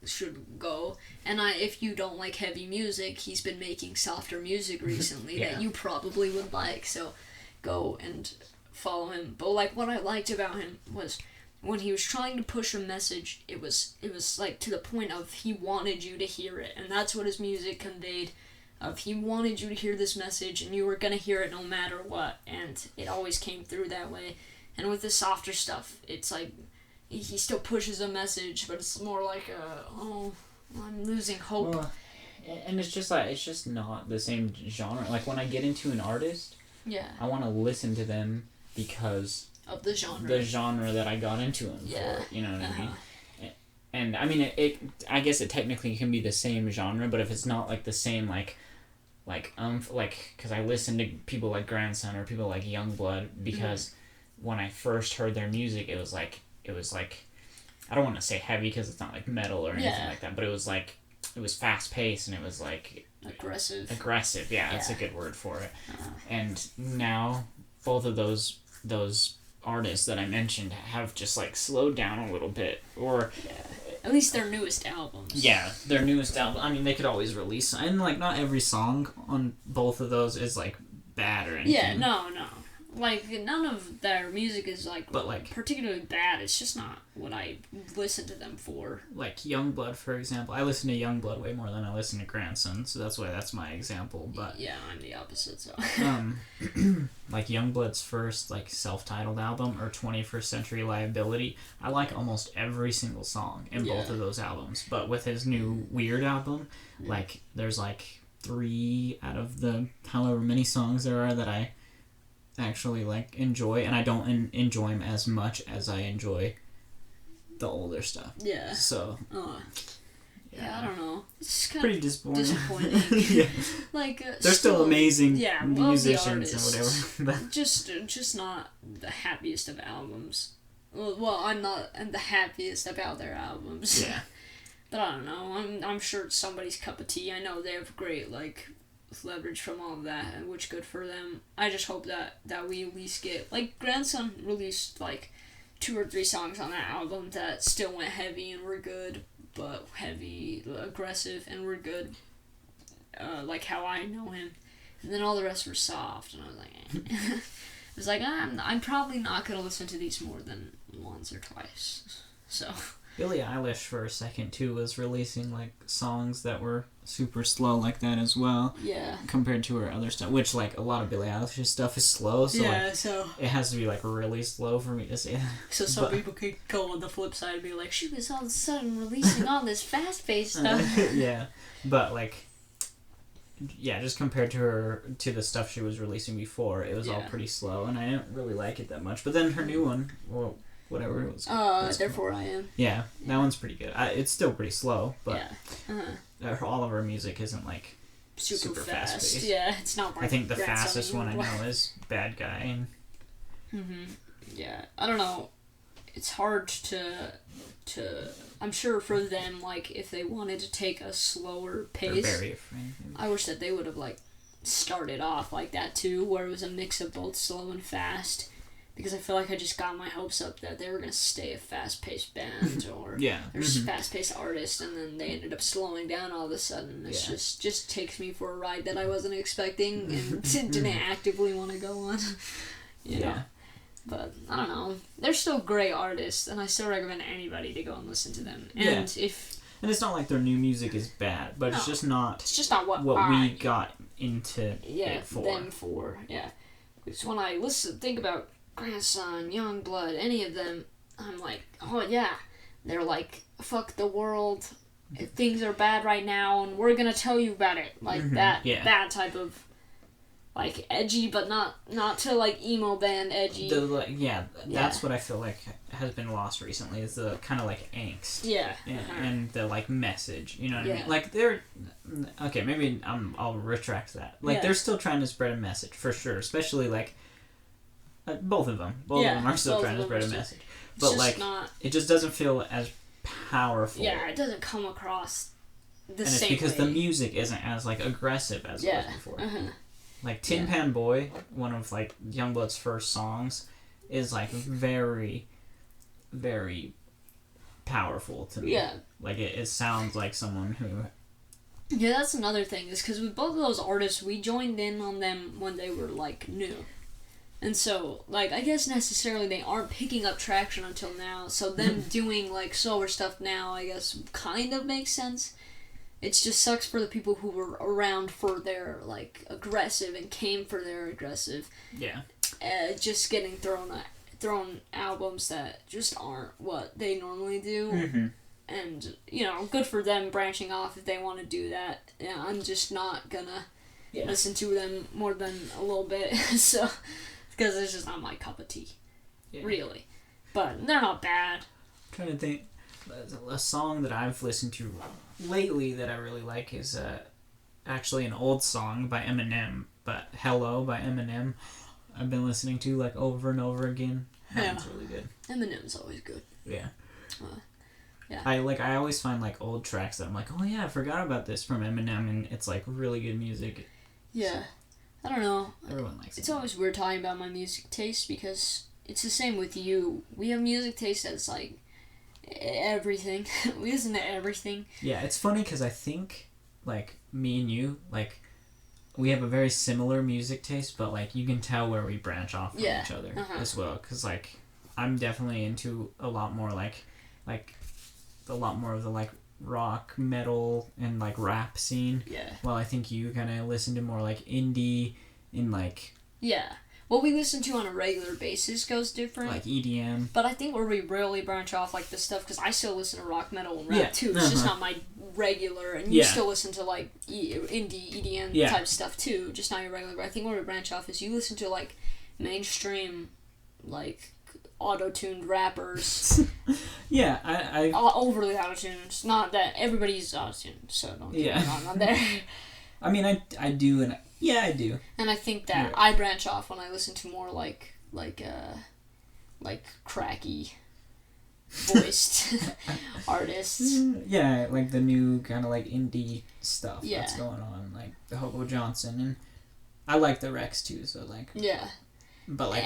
go. And if you don't like heavy music, he's been making softer music recently that you probably would like. So go and follow him. But like what I liked about him was when he was trying to push a message, it was like to the point of he wanted you to hear it, and that's what his music conveyed. Of he wanted you to hear this message, and you were gonna hear it no matter what, and it always came through that way. And with the softer stuff, it's like he still pushes a message, but it's more like I'm losing hope. Well, and it's just not the same genre. Like when I get into an artist, I want to listen to them because of the genre that I got into them for, you know what I mean? And I mean I guess it technically can be the same genre, but if it's not like the same like because I listen to people like Grandson or people like Youngblood because when I first heard their music it was like I don't want to say heavy because it's not like metal or anything like that, but it was fast paced and it was like aggressive, that's a good word for it. And now both of those artists that I mentioned have just like slowed down a little bit, or at least their newest albums. Yeah, their newest album. I mean, they could always release, and like not every song on both of those is like bad or anything. Yeah, no. Like none of their music is like particularly bad. It's just not what I listen to them for. Like Youngblood, for example. I listen to Youngblood way more than I listen to Grandson, so that's my example. But yeah, I'm the opposite. So like Youngblood's first like self-titled album or 21st Century Liability, I like almost every single song in both of those albums. But with his new Weird album, like there's like 3 out of the however many songs there are that I actually like enjoy, and I don't enjoy them as much as I enjoy the older stuff. Yeah. So. Yeah, I don't know. It's kind pretty of disappointing. Yeah. Like they're still amazing musicians and whatever. just not the happiest of albums. Well, I'm the happiest about their albums. Yeah. But I don't know. I'm sure it's somebody's cup of tea. I know they have great like leverage from all of that, and which good for them. I just hope that we at least get like Grandson released like 2 or 3 songs on that album that still went heavy and were good, but heavy, aggressive, and were good, like how I know him. And then all the rest were soft, and I was like, eh. I was like, I'm probably not gonna listen to these more than once or twice. So. Billie Eilish for a second too was releasing like songs that were super slow like that as well. Yeah. Compared to her other stuff, which like a lot of Billie Eilish's stuff is slow, so like, so it has to be like really slow for me to say that. So some people could go on the flip side and be like, she was all of a sudden releasing all this fast-paced stuff. Yeah, but like, yeah, just compared to the stuff she was releasing before, it was all pretty slow, and I didn't really like it that much. But then her new one, well, whatever it was. Therefore I Am. Yeah, that one's pretty good. It's still pretty slow, but all of her music isn't like super fast-paced. Yeah, it's not. I think the fastest one I know is Bad Guy. Yeah, I don't know. It's hard to. I'm sure for them, like, if they wanted to take a slower pace, I wish that they would have like started off like that too, where it was a mix of both slow and fast. Because I feel like I just got my hopes up that they were going to stay a fast-paced band or they're just fast-paced artist, and then they ended up slowing down all of a sudden. It's just takes me for a ride that I wasn't expecting and didn't actively want to go on. You know? But, I don't know. They're still great artists, and I still recommend anybody to go and listen to them. And and it's not like their new music is bad, but it's just not what we got into it for. Them for, Because when I think about Grandson, Youngblood, any of them, I'm like, oh yeah, they're like, fuck the world, things are bad right now, and we're gonna tell you about it, like that type of, like, edgy, but not to like emo band edgy. That's what I feel like has been lost recently, is the kind of like angst, and the like message, you know what I mean? Like they're okay, maybe I'll retract that. Like they're still trying to spread a message for sure, especially like. Both of them are still trying to spread a message, but like it just doesn't feel as powerful. Yeah, it doesn't come across the same. And it's because the music isn't as like aggressive as it was before. Like Tin Pan Boy, one of like Youngblood's first songs, is like very, very powerful to me. Yeah, like it sounds like someone who. Yeah, that's another thing, is because with both of those artists, we joined in on them when they were like new. And so, like, I guess necessarily they aren't picking up traction until now, so them doing, like, slower stuff now, I guess, kind of makes sense. It just sucks for the people who were around for their, like, aggressive and came for their aggressive. Yeah. Just getting thrown albums that just aren't what they normally do. And, you know, good for them branching off if they want to do that. Yeah, I'm just not gonna listen to them more than a little bit, so... Because it's just not my cup of tea, really. But they're not bad. I'm trying to think. A song that I've listened to lately that I really like is actually an old song by Eminem, but Hello by Eminem. I've been listening to like over and over again. It's really good. Eminem's always good. Yeah. I always find like old tracks that I'm like, oh yeah, I forgot about this from Eminem, and it's like really good music. Yeah. I don't know. Everyone likes it. It's always weird talking about my music taste, because it's the same with you. We have music taste that's like everything. We listen to everything. Yeah, it's funny because I think like me and you, like, we have a very similar music taste, but like you can tell where we branch off from each other as well. Because like I'm definitely into a lot more like a lot more of the like rock, metal, and like rap scene. Yeah. Well, I think you kind of listen to more like indie and like. Yeah. What we listen to on a regular basis goes different. Like EDM. But I think where we really branch off like the stuff, because I still listen to rock, metal, and rap too. It's just not my regular, and you still listen to like indie, EDM type stuff too, just not your regular. But I think where we branch off is you listen to like mainstream, like auto-tuned rappers. Yeah, I overly auto-tuned. Not that everybody's auto-tuned, so don't get me wrong on there. I mean, I do, and I do. And I think that I branch off when I listen to more like cracky voiced artists. Yeah, like the new kind of like indie stuff that's going on, like the Hobo Johnson, and I like the Rex too. So like. Yeah. But like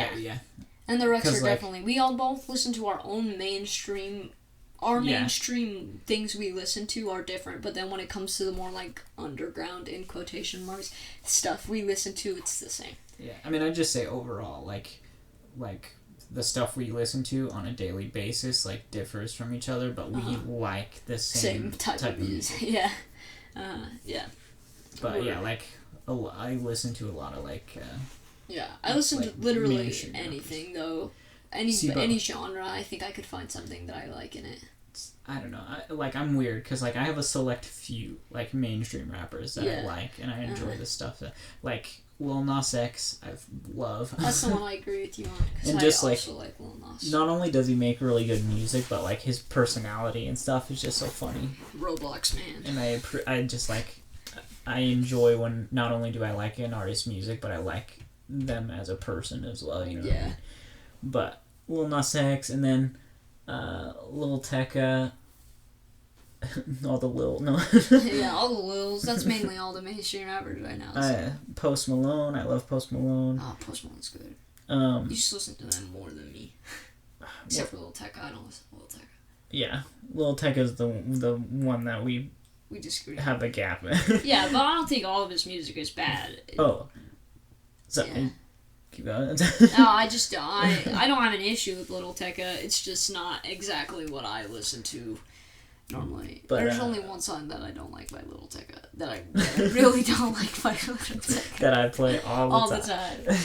And the Rex are 'Cause, like, definitely... We all both listen to our own mainstream... Our mainstream things we listen to are different, but then when it comes to the more, like, underground, in quotation marks, stuff we listen to, it's the same. Yeah, I mean, I'd just say overall, like, the stuff we listen to on a daily basis, like, differs from each other, but we like the same type of music. Yeah. Yeah. But, yeah, like, I listen to a lot of, like... yeah, I listen to literally rappers. anything, though. Any genre, I think I could find something that I like in it. I don't know. I'm weird, because, like, I have a select few, like, mainstream rappers that I like, and I enjoy the stuff that... Like, Lil Nas X, I love. That's the one I agree with you on, because and I just, also like Lil Nas. Not only does he make really good music, but, like, his personality and stuff is just so funny. Roblox Man. And I just, like... I enjoy when not only do I like an artist's music, but I like them as a person as well, you know what I mean? But Lil Nas X, and then Lil Tecca, all the Lil... No. Yeah, all the Lils. That's mainly all the mainstream rappers right now. So. Post Malone. I love Post Malone. Oh, Post Malone's good. You just listen to them more than me. Except for Lil Tecca. I don't listen to Lil Tecca. Yeah. Lil Tecca's the one that we disagree. Have a gap. Yeah, but I don't think all of his music is bad. Oh. So, keep going. No, I just don't. I don't have an issue with Lil Tecca. It's just not exactly what I listen to normally. But, there's only one song that I don't like by Lil Tecca. That I really don't like by Lil Tecca. That I play all the time.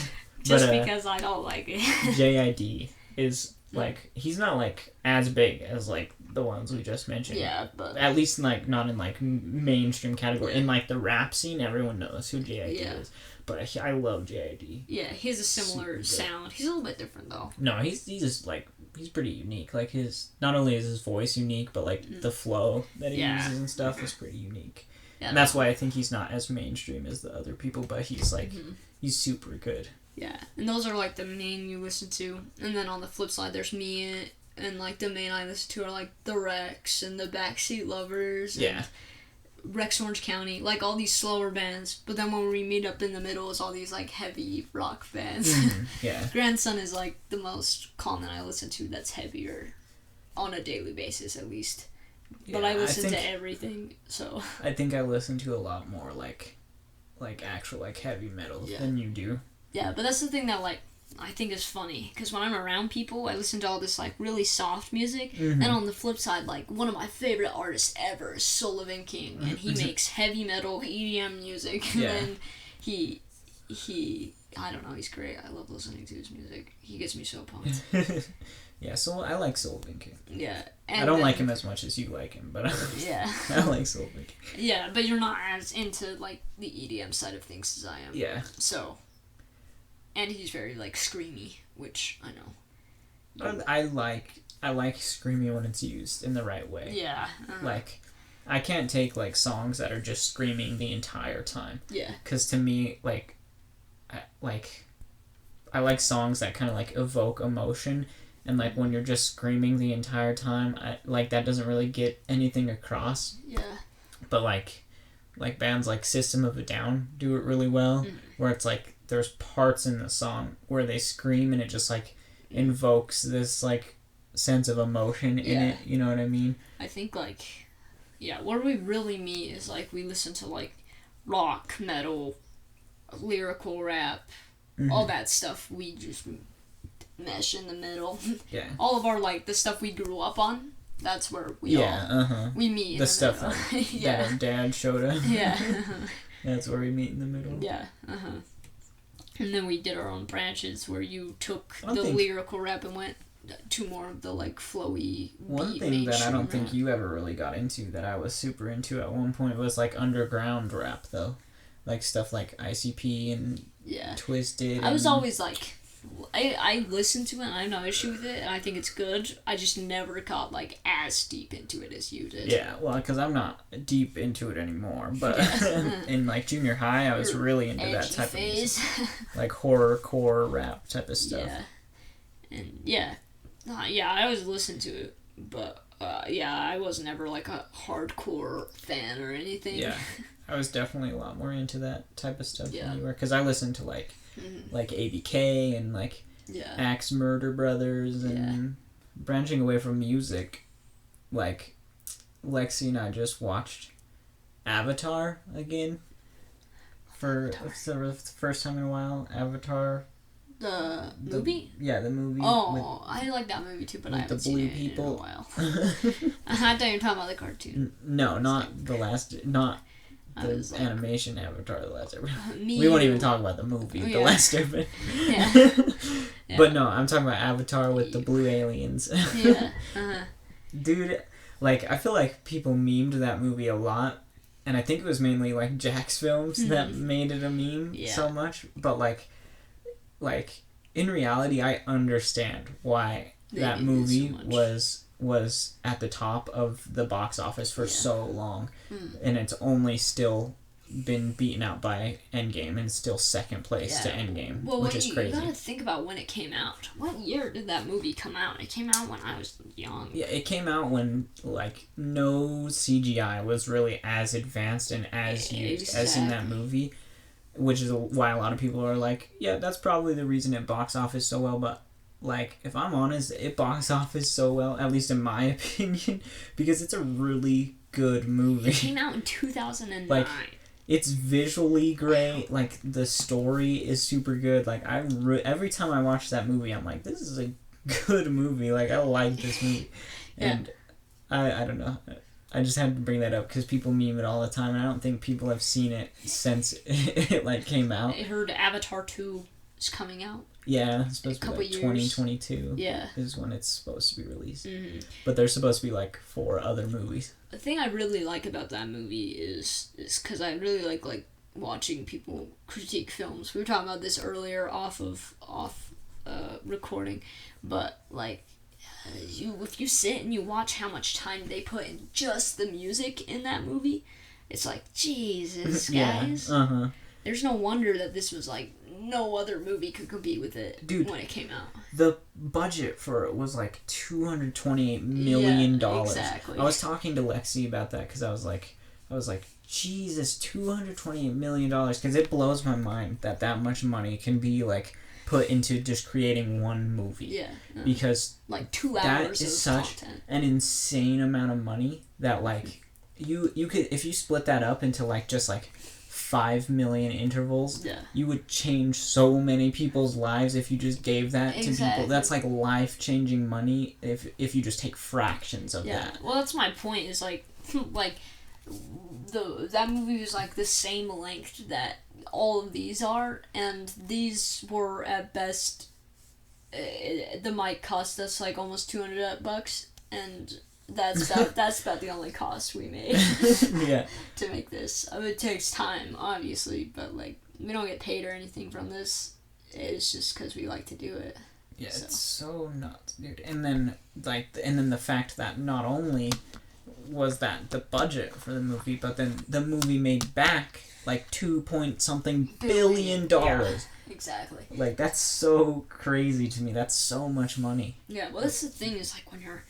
Just because I don't like it. JID is, like, he's not, like, as big as, like, the ones we just mentioned. Yeah, but... At least, like, not in, like, mainstream category. In, like, the rap scene, everyone knows who JID is. But I love JID. Yeah, he has a similar sound. He's a little bit different, though. No, he's just, like, he's pretty unique. Like, not only is his voice unique, but, like, the flow that he uses and stuff is pretty unique. Yeah, and that's why I think he's not as mainstream as the other people, but he's, like, he's super good. Yeah, and those are, like, the main you listen to. And then on the flip side, there's me, and, like, the main I listen to are, like, the Rex and the Backseat Lovers. And Rex Orange County, like, all these slower bands. But then when we meet up in the middle, it's all these, like, heavy rock bands. Grandson is, like, the most common I listen to that's heavier on a daily basis, at least. But I listen to everything, so... I think I listen to a lot more, like actual, like, heavy metal than you do. Yeah, but that's the thing that, like, I think is funny. Because when I'm around people, I listen to all this, like, really soft music. And on the flip side, like, one of my favorite artists ever is Sullivan King. And he makes heavy metal, EDM music. And then he... I don't know, he's great. I love listening to his music. He gets me so pumped. Yeah, so I like Sullivan King. Yeah. And I don't like him as much as you like him, but I like Sullivan King. Yeah, but you're not as into, like, the EDM side of things as I am. Yeah. So... And he's very, like, screamy, which I know. I like screamy when it's used in the right way. Yeah. Like, I can't take, like, songs that are just screaming the entire time. Yeah. Because to me, I like songs that kind of, like, evoke emotion. And, like, when you're just screaming the entire time, that doesn't really get anything across. Yeah. But, like bands like System of a Down do it really well. Where it's, like, there's parts in the song where they scream and it just, like, invokes this, like, sense of emotion in it. You know what I mean? I think, like, where we really meet is, like, we listen to, like, rock, metal, lyrical rap, all that stuff. We just mesh in the middle. Yeah. All of our, like, the stuff we grew up on, that's where we we meet in the stuff middle. that our dad showed us. Yeah. That's where we meet in the middle. Yeah. And then we did our own branches where you took the lyrical rap and went to more of the, like, flowy One thing that I don't think you ever really got into that I was super into at one point was, like, underground rap, though. Like, stuff like ICP and Twisted. I was always, like... I listened to it and I have no issue with it and I think it's good. I just never got, like, as deep into it as you did. Yeah, well, because I'm not deep into it anymore. But in, like, junior high, I was really into that type of music. Like, horrorcore rap type of stuff. Yeah. And, I always listened to it. But, I was never, like, a hardcore fan or anything. Yeah. I was definitely a lot more into that type of stuff than you were. Because I listened to, like ABK and, like, Yeah. Axe Murder Brothers, and branching away from music, like, Lexi and I just watched Avatar again for the first time in a while. Avatar. The movie? Yeah, the movie. Oh, I like that movie too, but I haven't seen it in a while. I thought you were talking about the cartoon. No, not the last, not the like, animation Avatar, The Last Airbender. We won't even talk about the movie, The Last Airbender. Yeah. But no, I'm talking about Avatar with the blue aliens. Yeah. Dude, like, I feel like people memed that movie a lot, and I think it was mainly, like, Jack's films that made it a meme so much, but, like, in reality, I understand why that movie was at the top of the box office for so long, and it's only still been beaten out by Endgame, and still second place to Endgame, which is crazy. You gotta think about when it came out. What year did that movie come out? It came out when I was young. Yeah, it came out when, like, no CGI was really as advanced and as used as in that movie. Which is why a lot of people are like, yeah, that's probably the reason it box office so well. But, like, if I'm honest, it box office so well, at least in my opinion, because it's a really good movie. It came out in 2009. Like, it's visually great. Like, the story is super good. Like, every time I watch that movie, I'm like, this is a good movie. Like, I like this movie. And I don't know. I just had to bring that up because people meme it all the time, and I don't think people have seen it since it like came out. I heard Avatar 2 is coming out. Yeah, it's supposed to be like 2022. Yeah, is when it's supposed to be released. Mm-hmm. But there's supposed to be like 4 other movies. The thing I really like about that movie is because I really like watching people critique films. We were talking about this earlier off recording, but like. If you sit and you watch how much time they put in just the music in that movie, it's like, Jesus, guys. There's no wonder that this was like, no other movie could compete with it. Dude, when it came out. The budget for it was like $228 million. Yeah, exactly. I was talking to Lexi about that because I was like, Jesus, $228 million, because it blows my mind that much money can be like put into just creating one movie. Yeah. Because like 2 hours that is such content. An insane amount of money that like you could, if you split that up into like just like 5 million intervals, you would change so many people's lives if you just gave that to people. That's like life-changing money if you just take fractions of that. Well, that's my point, is like that movie was like the same length that all of these are, and these were at best the mic cost us like almost $200, and that's about the only cost we made to make this. I mean, it takes time, obviously, but like we don't get paid or anything from this. It's just because we like to do it. Yeah, so. It's so nuts, dude. And then the fact that not only was that the budget for the movie, but then the movie made back like $2-point-something billion. Yeah, exactly. Like, that's so crazy to me. That's so much money. Yeah, well, that's the thing, is like when you're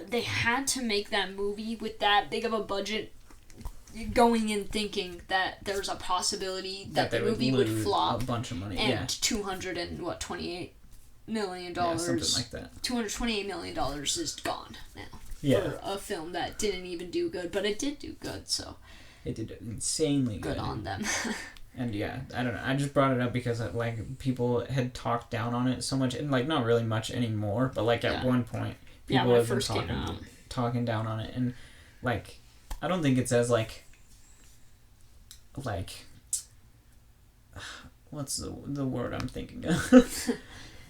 they had to make that movie with that big of a budget, going in thinking that there's a possibility that the movie would flop a bunch of money, and $228 million, something like that. $228 million is gone now. Yeah. For a film that didn't even do good, but it did do good, so. It did insanely good. Good on them. And yeah, I don't know. I just brought it up because like people had talked down on it so much, and like not really much anymore, but like at one point people have been talking down on it, and like I don't think it's as like what's the word I'm thinking of?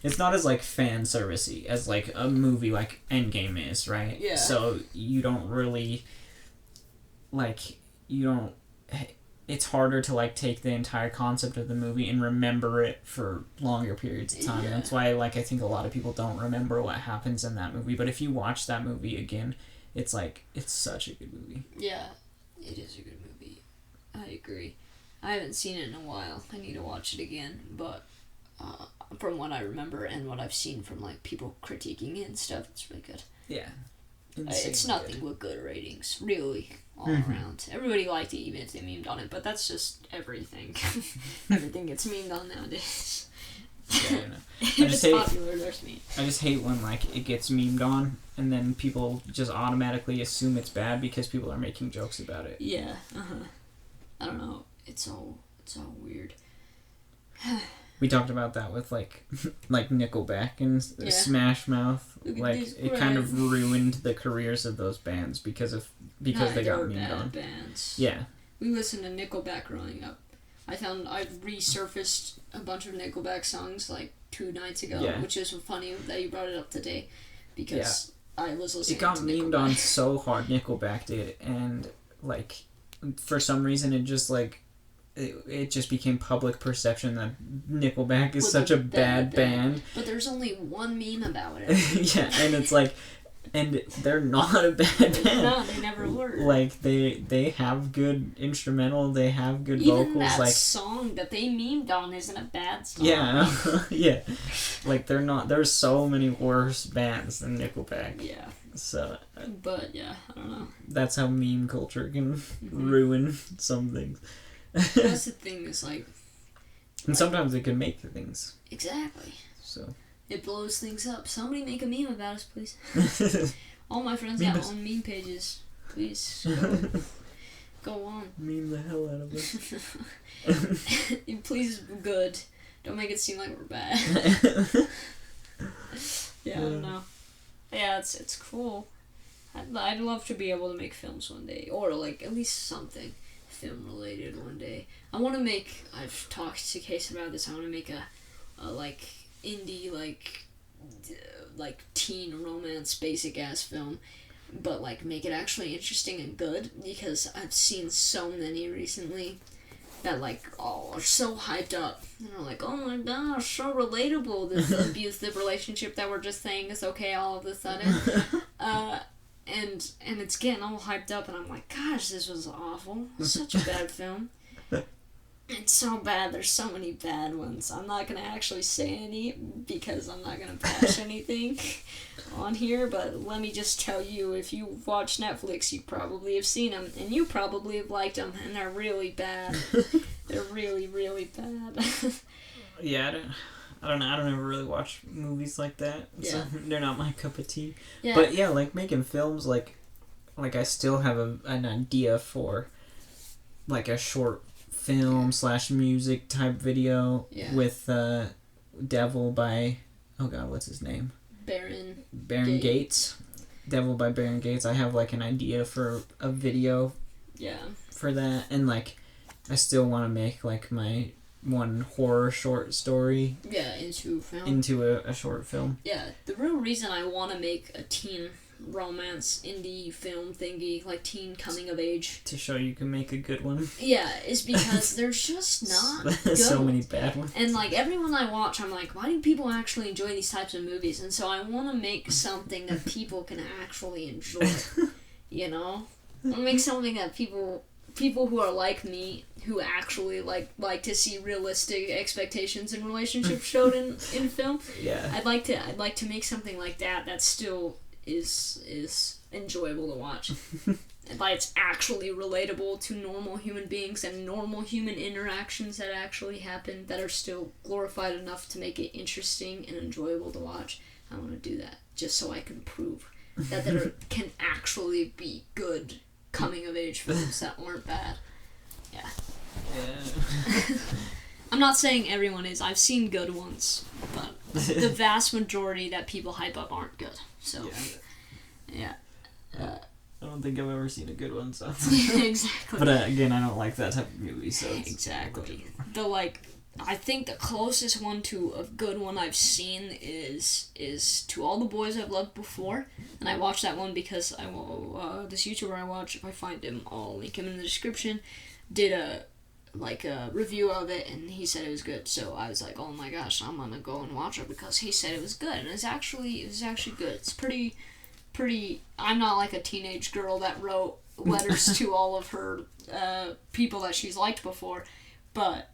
It's not as like fan servicey as like a movie like Endgame is, right? Yeah. So you don't really it's harder to like take the entire concept of the movie and remember it for longer periods of time. Yeah. And that's why like I think a lot of people don't remember what happens in that movie. But if you watch that movie again, it's like it's such a good movie. Yeah, it is a good movie. I agree. I haven't seen it in a while. I need to watch it again, but from what I remember and what I've seen from like people critiquing it and stuff, it's really good. Yeah. It's nothing but good ratings, really, all around. Everybody liked it, even if they memed on it, but that's just everything. Everything gets memed on nowadays. Yeah, I know. If I it's just hate. popular, there's mean. I just hate when like it gets memed on, and then people just automatically assume it's bad because people are making jokes about it. Yeah. I don't know. It's all weird. We talked about that with like Nickelback and Smash Mouth. Like it kind of ruined the careers of those bands because they got memed on. Bands. Yeah. We listened to Nickelback growing up. I resurfaced a bunch of Nickelback songs like 2 nights ago, which is funny that you brought it up today because I was listening. It got to memed on so hard. Nickelback did, and like for some reason it just like. It just became public perception that Nickelback is such a bad band. But there's only one meme about it. Yeah, and it's like, and they're not a bad band. No, they never were. Like they have good instrumental, they have good Even vocals. That like song that they memed on isn't a bad song. Yeah, yeah. Like they're not. There's so many worse bands than Nickelback. Yeah. So. But yeah, I don't know. That's how meme culture can ruin some things. That's the thing, is like... And sometimes it can make things. Exactly. So... It blows things up. Somebody make a meme about us, please. All my friends have own meme pages. Please, go on. Meme the hell out of us. Please, good. Don't make it seem like we're bad. Yeah, I don't know. Yeah, it's cool. I'd love to be able to make films one day. Or, like, at least something film related one day. I want to make, I've talked to Kason about this, I want to make a like indie like teen romance basic ass film, but like make it actually interesting and good, because I've seen so many recently that like are so hyped up and are like, oh my gosh, so relatable, this abusive relationship that we're just saying is okay all of a sudden. And it's getting all hyped up, and I'm like, gosh, this was awful. Such a bad film. It's so bad. There's so many bad ones. I'm not going to actually say any because I'm not going to bash anything on here, but let me just tell you, if you watch Netflix, you probably have seen them, and you probably have liked them, and they're really bad. They're really, really bad. Yeah, I don't know. I don't ever really watch movies like that. So they're not my cup of tea. Yeah. But yeah, like making films, like I still have an idea for like a short film / music type video with Devil by, oh god, what's his name? Baron Gates. Devil by Baron Gates. I have like an idea for a video for that, and like I still want to make like my one horror short story into a short film. Yeah, the real reason I want to make a teen romance indie film thingy, like teen coming of age, to show you can make a good one, is because there's just not good so many bad ones. And like everyone I watch, I'm like, why do people actually enjoy these types of movies? And so I want to make something that people can actually enjoy. You know, I want to make something that people who are like me, who actually like to see realistic expectations in relationships showed in film. Yeah. I'd like to make something like that still is enjoyable to watch. And like it's actually relatable to normal human beings and normal human interactions that actually happen, that are still glorified enough to make it interesting and enjoyable to watch. I want to do that just so I can prove that there can actually be good coming of age films that aren't bad. Yeah. I'm not saying everyone is. I've seen good ones, but the vast majority that people hype up aren't good. So, yeah. I don't think I've ever seen a good one, so. Exactly. But again, I don't like that type of movie, so. Exactly. I think the closest one to a good one I've seen is To All the Boys I've Loved Before, and I watched that one because this YouTuber I watch, if I find him, I'll link him in the description, did a review of it, and he said it was good. So I was like, oh my gosh, I'm gonna go and watch it because he said it was good, and it was actually good. It's pretty. I'm not like a teenage girl that wrote letters to all of her people that she's liked before, but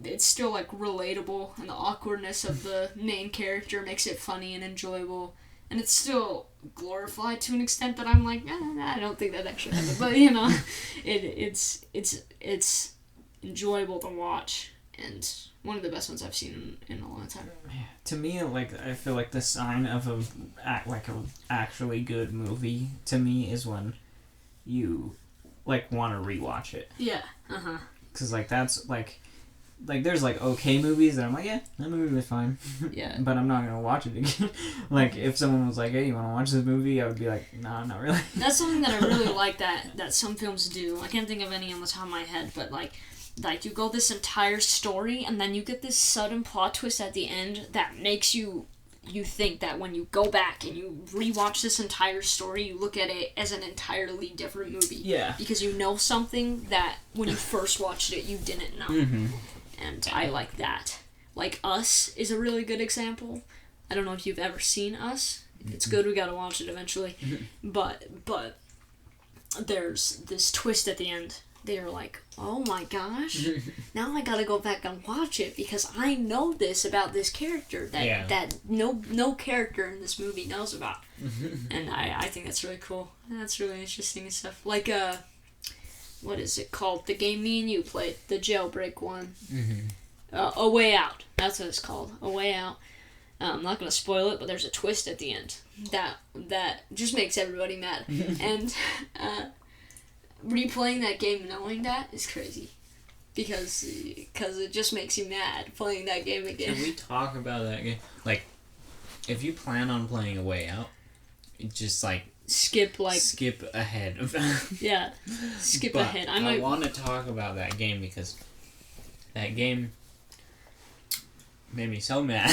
it's still like relatable, and the awkwardness of the main character makes it funny and enjoyable, and it's still glorified to an extent that I'm like, I don't think that actually happened, but you know, it's enjoyable to watch, and one of the best ones I've seen in a long time. To me, like, I feel like the sign of a actually good movie to me is when you like want to rewatch it. Yeah. Because like that's like there's like okay movies that I'm like, yeah, that movie was fine. Yeah. But I'm not gonna watch it again. Like if someone was like, hey, you want to watch this movie? I would be like, nah, not really. That's something that I really like that some films do. I can't think of any on the top of my head, but like you go this entire story and then you get this sudden plot twist at the end that makes you think that when you go back and you rewatch this entire story, you look at it as an entirely different movie. Yeah. Because you know something that when you first watched it, you didn't know. Mm-hmm. And I like that. Like Us is a really good example. I don't know if you've ever seen Us. It's good, we gotta watch it eventually. But there's this twist at the end. They're like, oh my gosh, now I gotta go back and watch it because I know this about this character that no character in this movie knows about. And I think that's really cool. That's really interesting and stuff. Like, what is it called? The game me and you played, the jailbreak one. A Way Out. That's what it's called. A Way Out. I'm not gonna spoil it, but there's a twist at the end that just makes everybody mad. And replaying that game knowing that is crazy, because it just makes you mad playing that game again. Can we talk about that game? Like, if you plan on playing A Way Out, just like skip ahead. Yeah, skip but ahead. I want to talk about that game because that game made me so mad.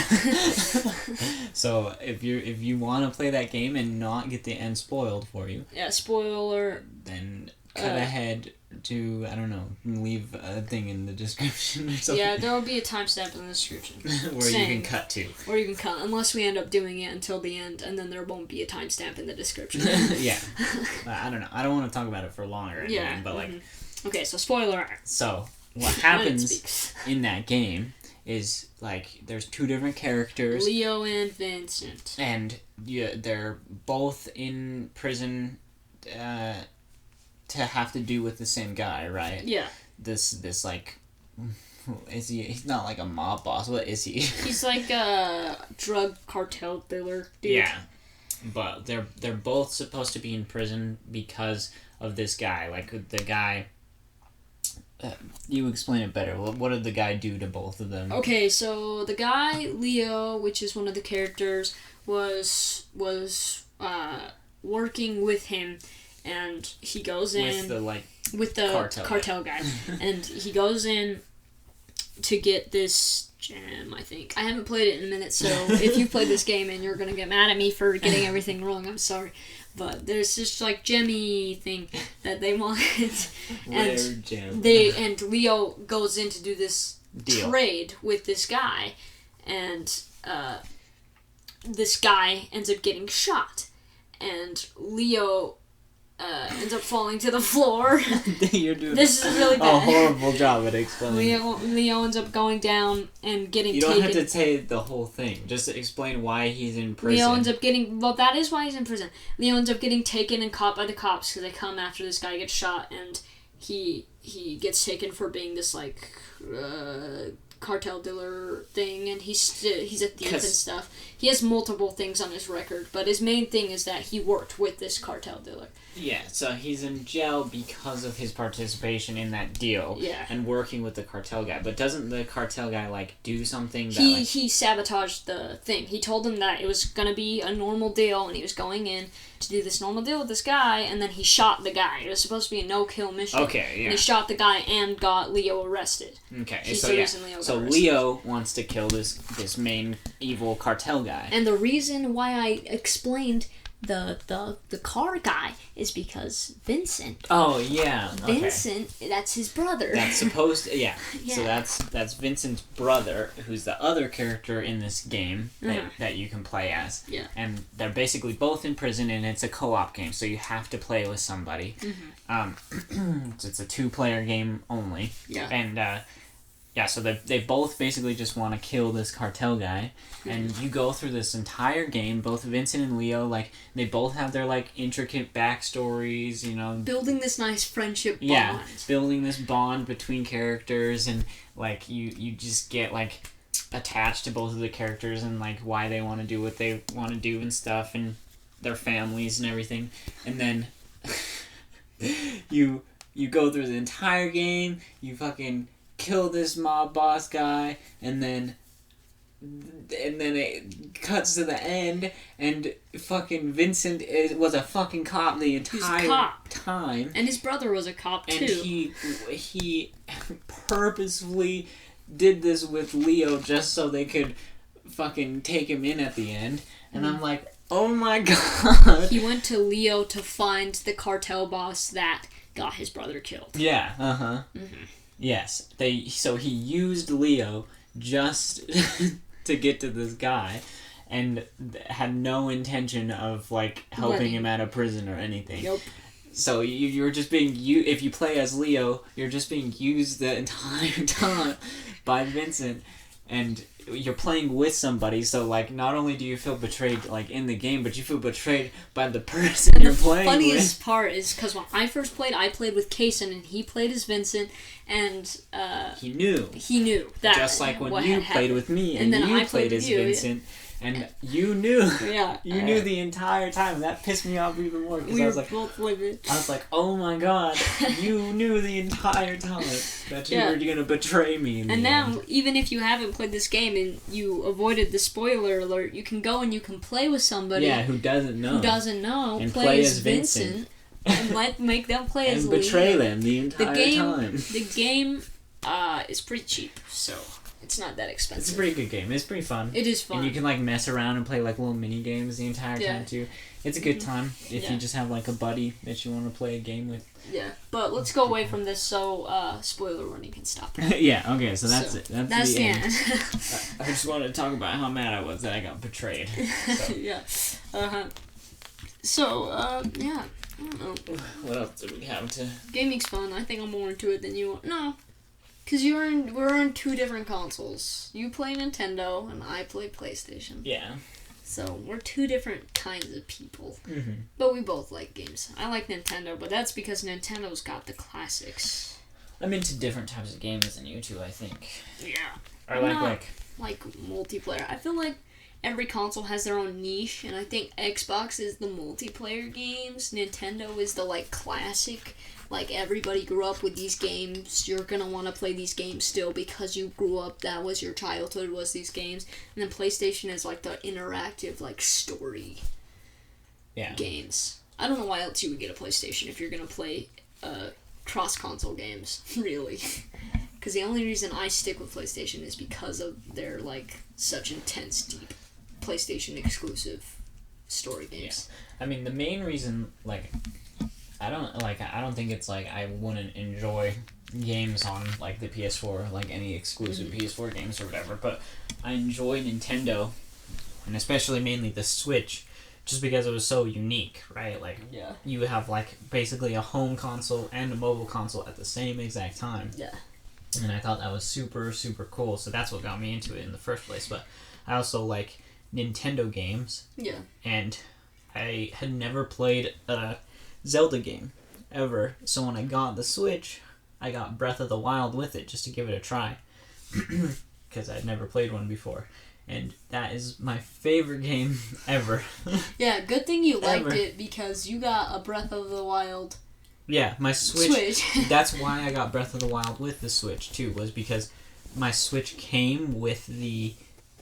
So if you want to play that game and not get the end spoiled for you, spoiler, then cut ahead to, I don't know, leave a thing in the description or something. Yeah, there will be a timestamp in the description where you can cut to. Or you can cut, unless we end up doing it until the end, and then there won't be a timestamp in the description. Yeah. I don't know. I don't want to talk about it for long or anything, but like... Okay, so spoiler. So, what happens in that game is, like, there's two different characters. Leo and Vincent. And they're both in prison to have to do with the same guy, right? Yeah. This like... He's not like a mob boss. What is he? He's like a drug cartel dealer dude. Yeah. But they're both supposed to be in prison because of this guy. Like, the guy... you explain it better. What did the guy do to both of them? Okay, so the guy, Leo, which is one of the characters, was working with him, and he goes in... With the cartel guy. And he goes in to get this gem, I think. I haven't played it in a minute, so if you played this game and you're gonna get mad at me for getting everything wrong, I'm sorry. But there's this like gemmy thing that they want, and Leo goes in to do this trade with this guy, and this guy ends up getting shot, and Leo ends up falling to the floor. You're doing this is really bad. A horrible job at explaining. Leo ends up going down and getting taken. You don't have to say the whole thing. Just explain why he's in prison. Leo ends up getting... Well, that is why he's in prison. Leo ends up getting taken and caught by the cops because they come after this guy gets shot, and he gets taken for being this, like, cartel dealer thing, and he's a thief and stuff. He has multiple things on his record, but his main thing is that he worked with this cartel dealer. Yeah, so he's in jail because of his participation in that deal and working with the cartel guy. But doesn't the cartel guy, like, do something that, He sabotaged the thing. He told him that it was going to be a normal deal, and he was going in to do this normal deal with this guy, and then he shot the guy. It was supposed to be a no-kill mission. Okay, yeah. And he shot the guy and got Leo arrested. Okay, so Leo wants to kill this main evil cartel guy. And the reason why I explained the car guy is because Vincent. Oh yeah, okay. Vincent, that's his brother. That's supposed to, yeah. So that's Vincent's brother, who's the other character in this game that you can play as. Yeah. And they're basically both in prison, and it's a co-op game, so you have to play with somebody. So it's a 2-player game only. Yeah. And yeah, so they both basically just want to kill this cartel guy, and you go through this entire game. Both Vincent and Leo, like, they both have their like intricate backstories, you know, building this nice friendship bond. yeah, building this bond between characters, and like you just get like attached to both of the characters and like why they want to do what they want to do and stuff, and their families and everything, and then you go through the entire game, you fucking kill this mob boss guy, and then it cuts to the end, and fucking Vincent was a fucking cop the entire time, and his brother was a cop too. And he purposefully did this with Leo just so they could fucking take him in at the end, and I'm like, oh my god. He went to Leo to find the cartel boss that got his brother killed. Yeah, yes, so he used Leo just to get to this guy, and had no intention of like helping him out of prison or anything. Yep. So you're just being if you play as Leo, you're just being used the entire time by Vincent, and you're playing with somebody, so like not only do you feel betrayed like in the game, but you feel betrayed by the person you're playing with. The funniest part is because when I first played, I played with Kason and he played as Vincent, and he knew that just like when you played with me and then you I played as Vincent. And you knew. Yeah. You knew the entire time. That pissed me off even more. Because I was like, both living. I was like, oh my god, you knew the entire time that you were going to betray me in the end. And now, even if you haven't played this game and you avoided the spoiler alert, you can go and you can play with somebody. Yeah, who doesn't know. And play as Vincent. And make them play as Leo. And betray them the entire time. The game is pretty cheap, so it's not that expensive. It's a pretty good game. It's pretty fun. It is fun. And you can like mess around and play like little mini games the entire time too. It's a good time if you just have like a buddy that you want to play a game with. Yeah, but let's go away from this so spoiler warning can stop. Yeah, okay, so that's it. That's the end. end. I just wanted to talk about how mad I was that I got betrayed. So. Yeah. So, yeah. I don't know. What else do we have to... Gaming's fun. I think I'm more into it than you are. No. Because we're on two different consoles. You play Nintendo, and I play PlayStation. Yeah. So, we're two different kinds of people. Mm-hmm. But we both like games. I like Nintendo, but that's because Nintendo's got the classics. I'm into different types of games than you two, I think. Yeah. Or like multiplayer. I feel like every console has their own niche, and I think Xbox is the multiplayer games. Nintendo is the, like, classic. Like, everybody grew up with these games. You're gonna want to play these games still because you grew up. That was your childhood, was these games. And then PlayStation is, like, the interactive, like, story games. I don't know why else you would get a PlayStation if you're gonna play cross-console games, really. Because the only reason I stick with PlayStation is because of their, like, such intense, deep PlayStation exclusive story games. Yeah. I mean, the main reason, like, I don't think it's like I wouldn't enjoy games on like the PS4, like any exclusive PS4 games or whatever, but I enjoy Nintendo, and especially mainly the Switch, just because it was so unique, right? Like, you have like basically a home console and a mobile console at the same exact time. Yeah. And I thought that was super, super cool, so that's what got me into it in the first place. But I also like Nintendo games. Yeah. And I had never played a Zelda game ever, so when I got the Switch, I got Breath of the Wild with it just to give it a try, because I'd never played one before, and that is my favorite game ever. Yeah, good thing you liked it, because you got a Breath of the Wild. Yeah, my Switch. That's why I got Breath of the Wild with the Switch too, was because my Switch came with the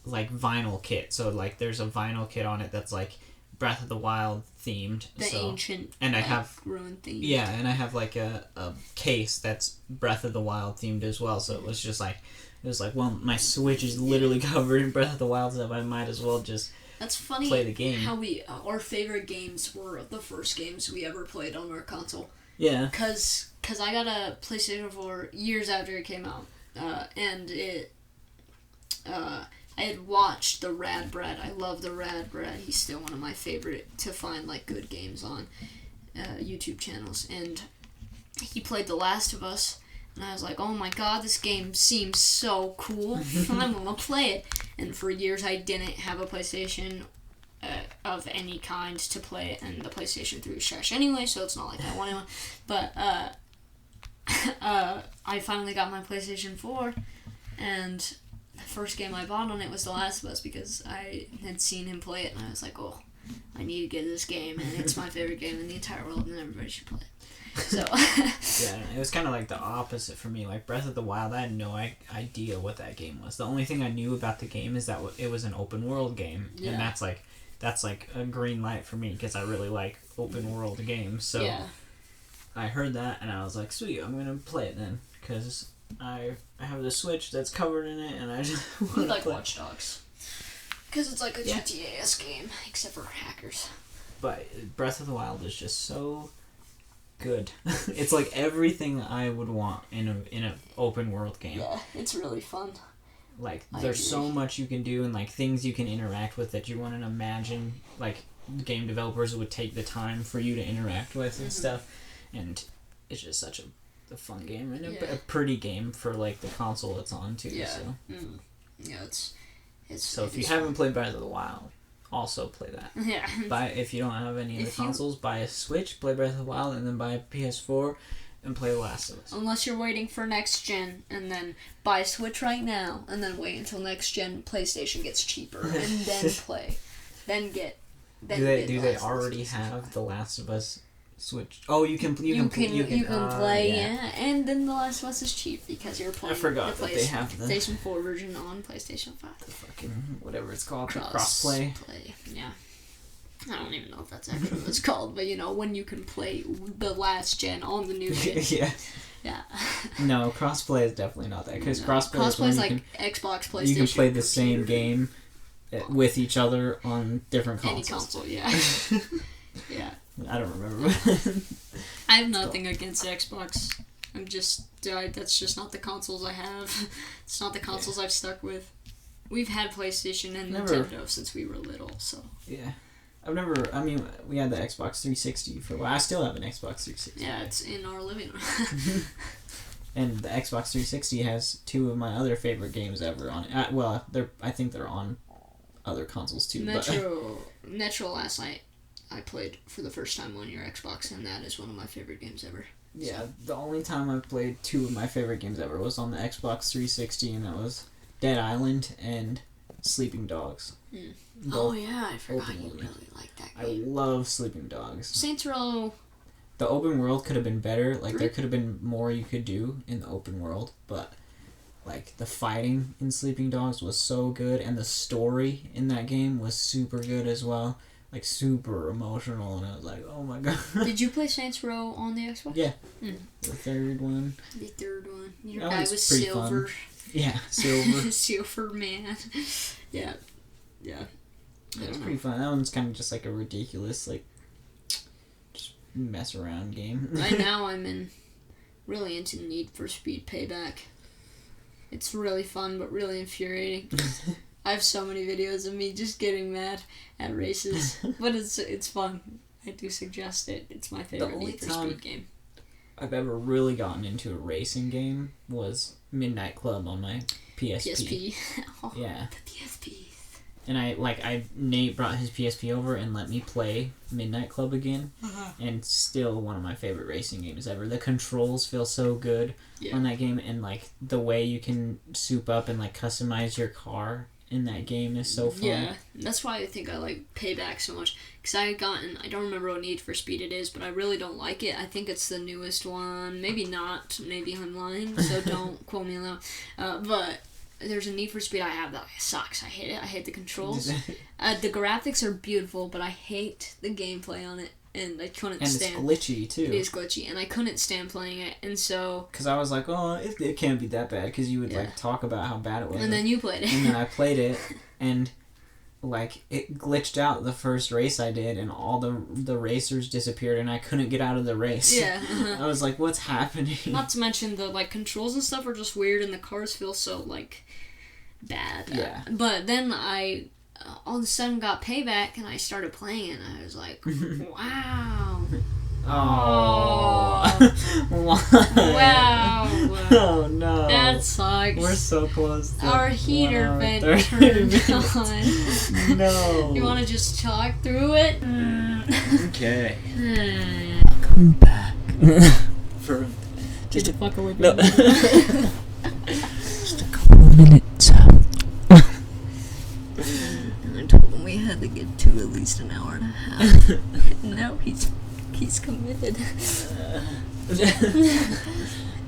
like vinyl kit, so like there's a vinyl kit on it that's like Breath of the Wild themed. The ancient, and I have ruin themed. Yeah, and I have like a case that's Breath of the Wild themed as well. So it was like, well, my Switch is literally covered in Breath of the Wild stuff. I might as well just That's funny play the game. How our favorite games were the first games we ever played on our console. Yeah. Cause I got a PlayStation 4 years after it came out, and I had watched the Rad Brad. I love the Rad Brad. He's still one of my favorite to find like good games on YouTube channels. And he played The Last of Us, And I was like, oh my god, this game seems so cool. I'm gonna play it. And for years I didn't have a PlayStation of any kind to play it, and the PlayStation 3 was trash anyway, so it's not like I wanted one. But I finally got my PlayStation 4, and the first game I bought on it was The Last of Us, because I had seen him play it, and I was like, oh, I need to get this game, and it's my favorite game in the entire world, and everybody should play it. So yeah, it was kind of like the opposite for me. Like Breath of the Wild, I had no idea what that game was. The only thing I knew about the game is that it was an open world game, and that's like a green light for me, because I really like open world games. So yeah. I heard that and I was like, sweet, I'm gonna play it then, because I have the Switch that's covered in it, and I just want to like play. Watch Dogs, because it's like a GTA-esque game, except for hackers. But Breath of the Wild is just so good. It's like everything I would want in a open world game. Yeah, it's really fun. Like, I there's agree. so much you can do, and like things you can interact with that you wouldn't imagine like game developers would take the time for you to interact with and stuff. And it's just such a fun game, and a pretty game for like the console it's on too. Yeah. So. Yeah, it's So if you haven't played Breath of the Wild, also play that. Yeah. If you don't have any of the consoles, buy a Switch, play Breath of the Wild, and then buy a PS4 and play The Last of Us. Unless you're waiting for next gen, and then buy a Switch right now, and then wait until next gen PlayStation gets cheaper, and then play. Then get. Do they already have The Last of Us Switch? Oh, you can play, yeah. And then The Last of Us is cheap because you're playing. I forgot the that they have the PlayStation 4 version on PlayStation 5. The fucking whatever it's called, crossplay. Yeah. I don't even know if that's actually what it's called, but when you can play the last gen on the new gen. Yeah. Yeah. No, crossplay is definitely not that, because crossplay is like Xbox, PlayStation. You can play the computer. same game with each other on different consoles. Any console, yeah. Yeah. I don't remember. I have nothing against Xbox. That's just not the consoles I have. It's not the consoles I've stuck with. We've had PlayStation and Nintendo since we were little, so. Yeah. We had the Xbox 360 for a while. I still have an Xbox 360. Yeah, it's in our living room. And the Xbox 360 has two of my other favorite games ever on it. I think they're on other consoles too. Metro last night, I played for the first time on your Xbox, and that is one of my favorite games ever. Yeah, the only time I've played two of my favorite games ever was on the Xbox 360, and that was Dead Island and Sleeping Dogs. Mm. Oh yeah, I forgot you really liked that game. I love Sleeping Dogs. Saints Row. The open world could have been better. Like, there could have been more you could do in the open world, but like the fighting in Sleeping Dogs was so good, and the story in that game was super good as well. Like, super emotional, and I was like, oh my god. Did you play Saints Row on the Xbox? Yeah. Mm. The third one. Your guy was Silver. Fun. Yeah, Silver. Silver man. Yeah. Yeah. It was pretty fun. That one's kind of just like a ridiculous, like, just mess around game. Right now I'm really into Need for Speed Payback. It's really fun, but really infuriating. I have so many videos of me just getting mad at races, but it's fun. I do suggest it. It's my favorite Need for Speed game. I've ever really gotten into a racing game was Midnight Club on my PSP. PSP. Oh, yeah. The PSP. And Nate brought his PSP over and let me play Midnight Club again, and still one of my favorite racing games ever. The controls feel so good on that game, and like the way you can soup up and like customize your car in that game is so fun. Yeah, that's why I think I like Payback so much, because I don't remember what Need for Speed it is, but I really don't like it. I think it's the newest one. Maybe not. Maybe I'm lying, so don't quote me on that. But there's a Need for Speed I have that sucks. I hate it. I hate the controls. The graphics are beautiful, but I hate the gameplay on it, and I couldn't stand. And it's glitchy too. It is glitchy, and I couldn't stand playing it, and so. Because I was like, oh, it can't be that bad, because you would like talk about how bad it was. And then you played it. And then I played it, and like it glitched out the first race I did, and all the racers disappeared, and I couldn't get out of the race. Yeah. I was like, what's happening? Not to mention the like controls and stuff are just weird, and the cars feel so like bad. Yeah. But then I all of a sudden got Payback, and I started playing it, and I was like, wow. Oh. Wow. Oh no. That sucks. We're so close to Our heater 1 hour, vent 30 turned minutes. on. No. You want to just talk through it? Okay. Hmm. Come back. For Get the fuck away from no. me. Just a couple of minutes. I told him we had to get to at least an hour and a half. Now he's committed.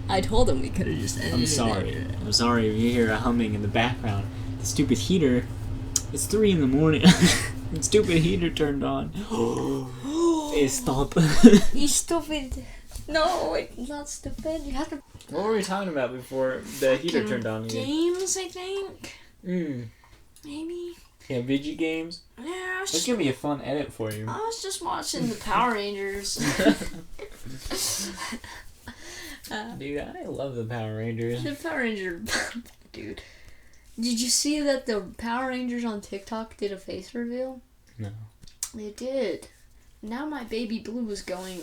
I told him we could have just ended I'm sorry. it. I'm sorry if you hear a humming in the background. The stupid heater. It's 3 a.m. The stupid heater turned on. Hey, stop. You stupid. No, it's not stupid. You have to. What were we talking about before the heater turned on again? Games, I think. Maybe. Yeah, video games. Yeah, I was That's gonna be a fun edit for you. I was just watching the Power Rangers. Dude, I love the Power Rangers. The Power Ranger, dude. Did you see that the Power Rangers on TikTok did a face reveal? No. They did. Now my baby Blue is going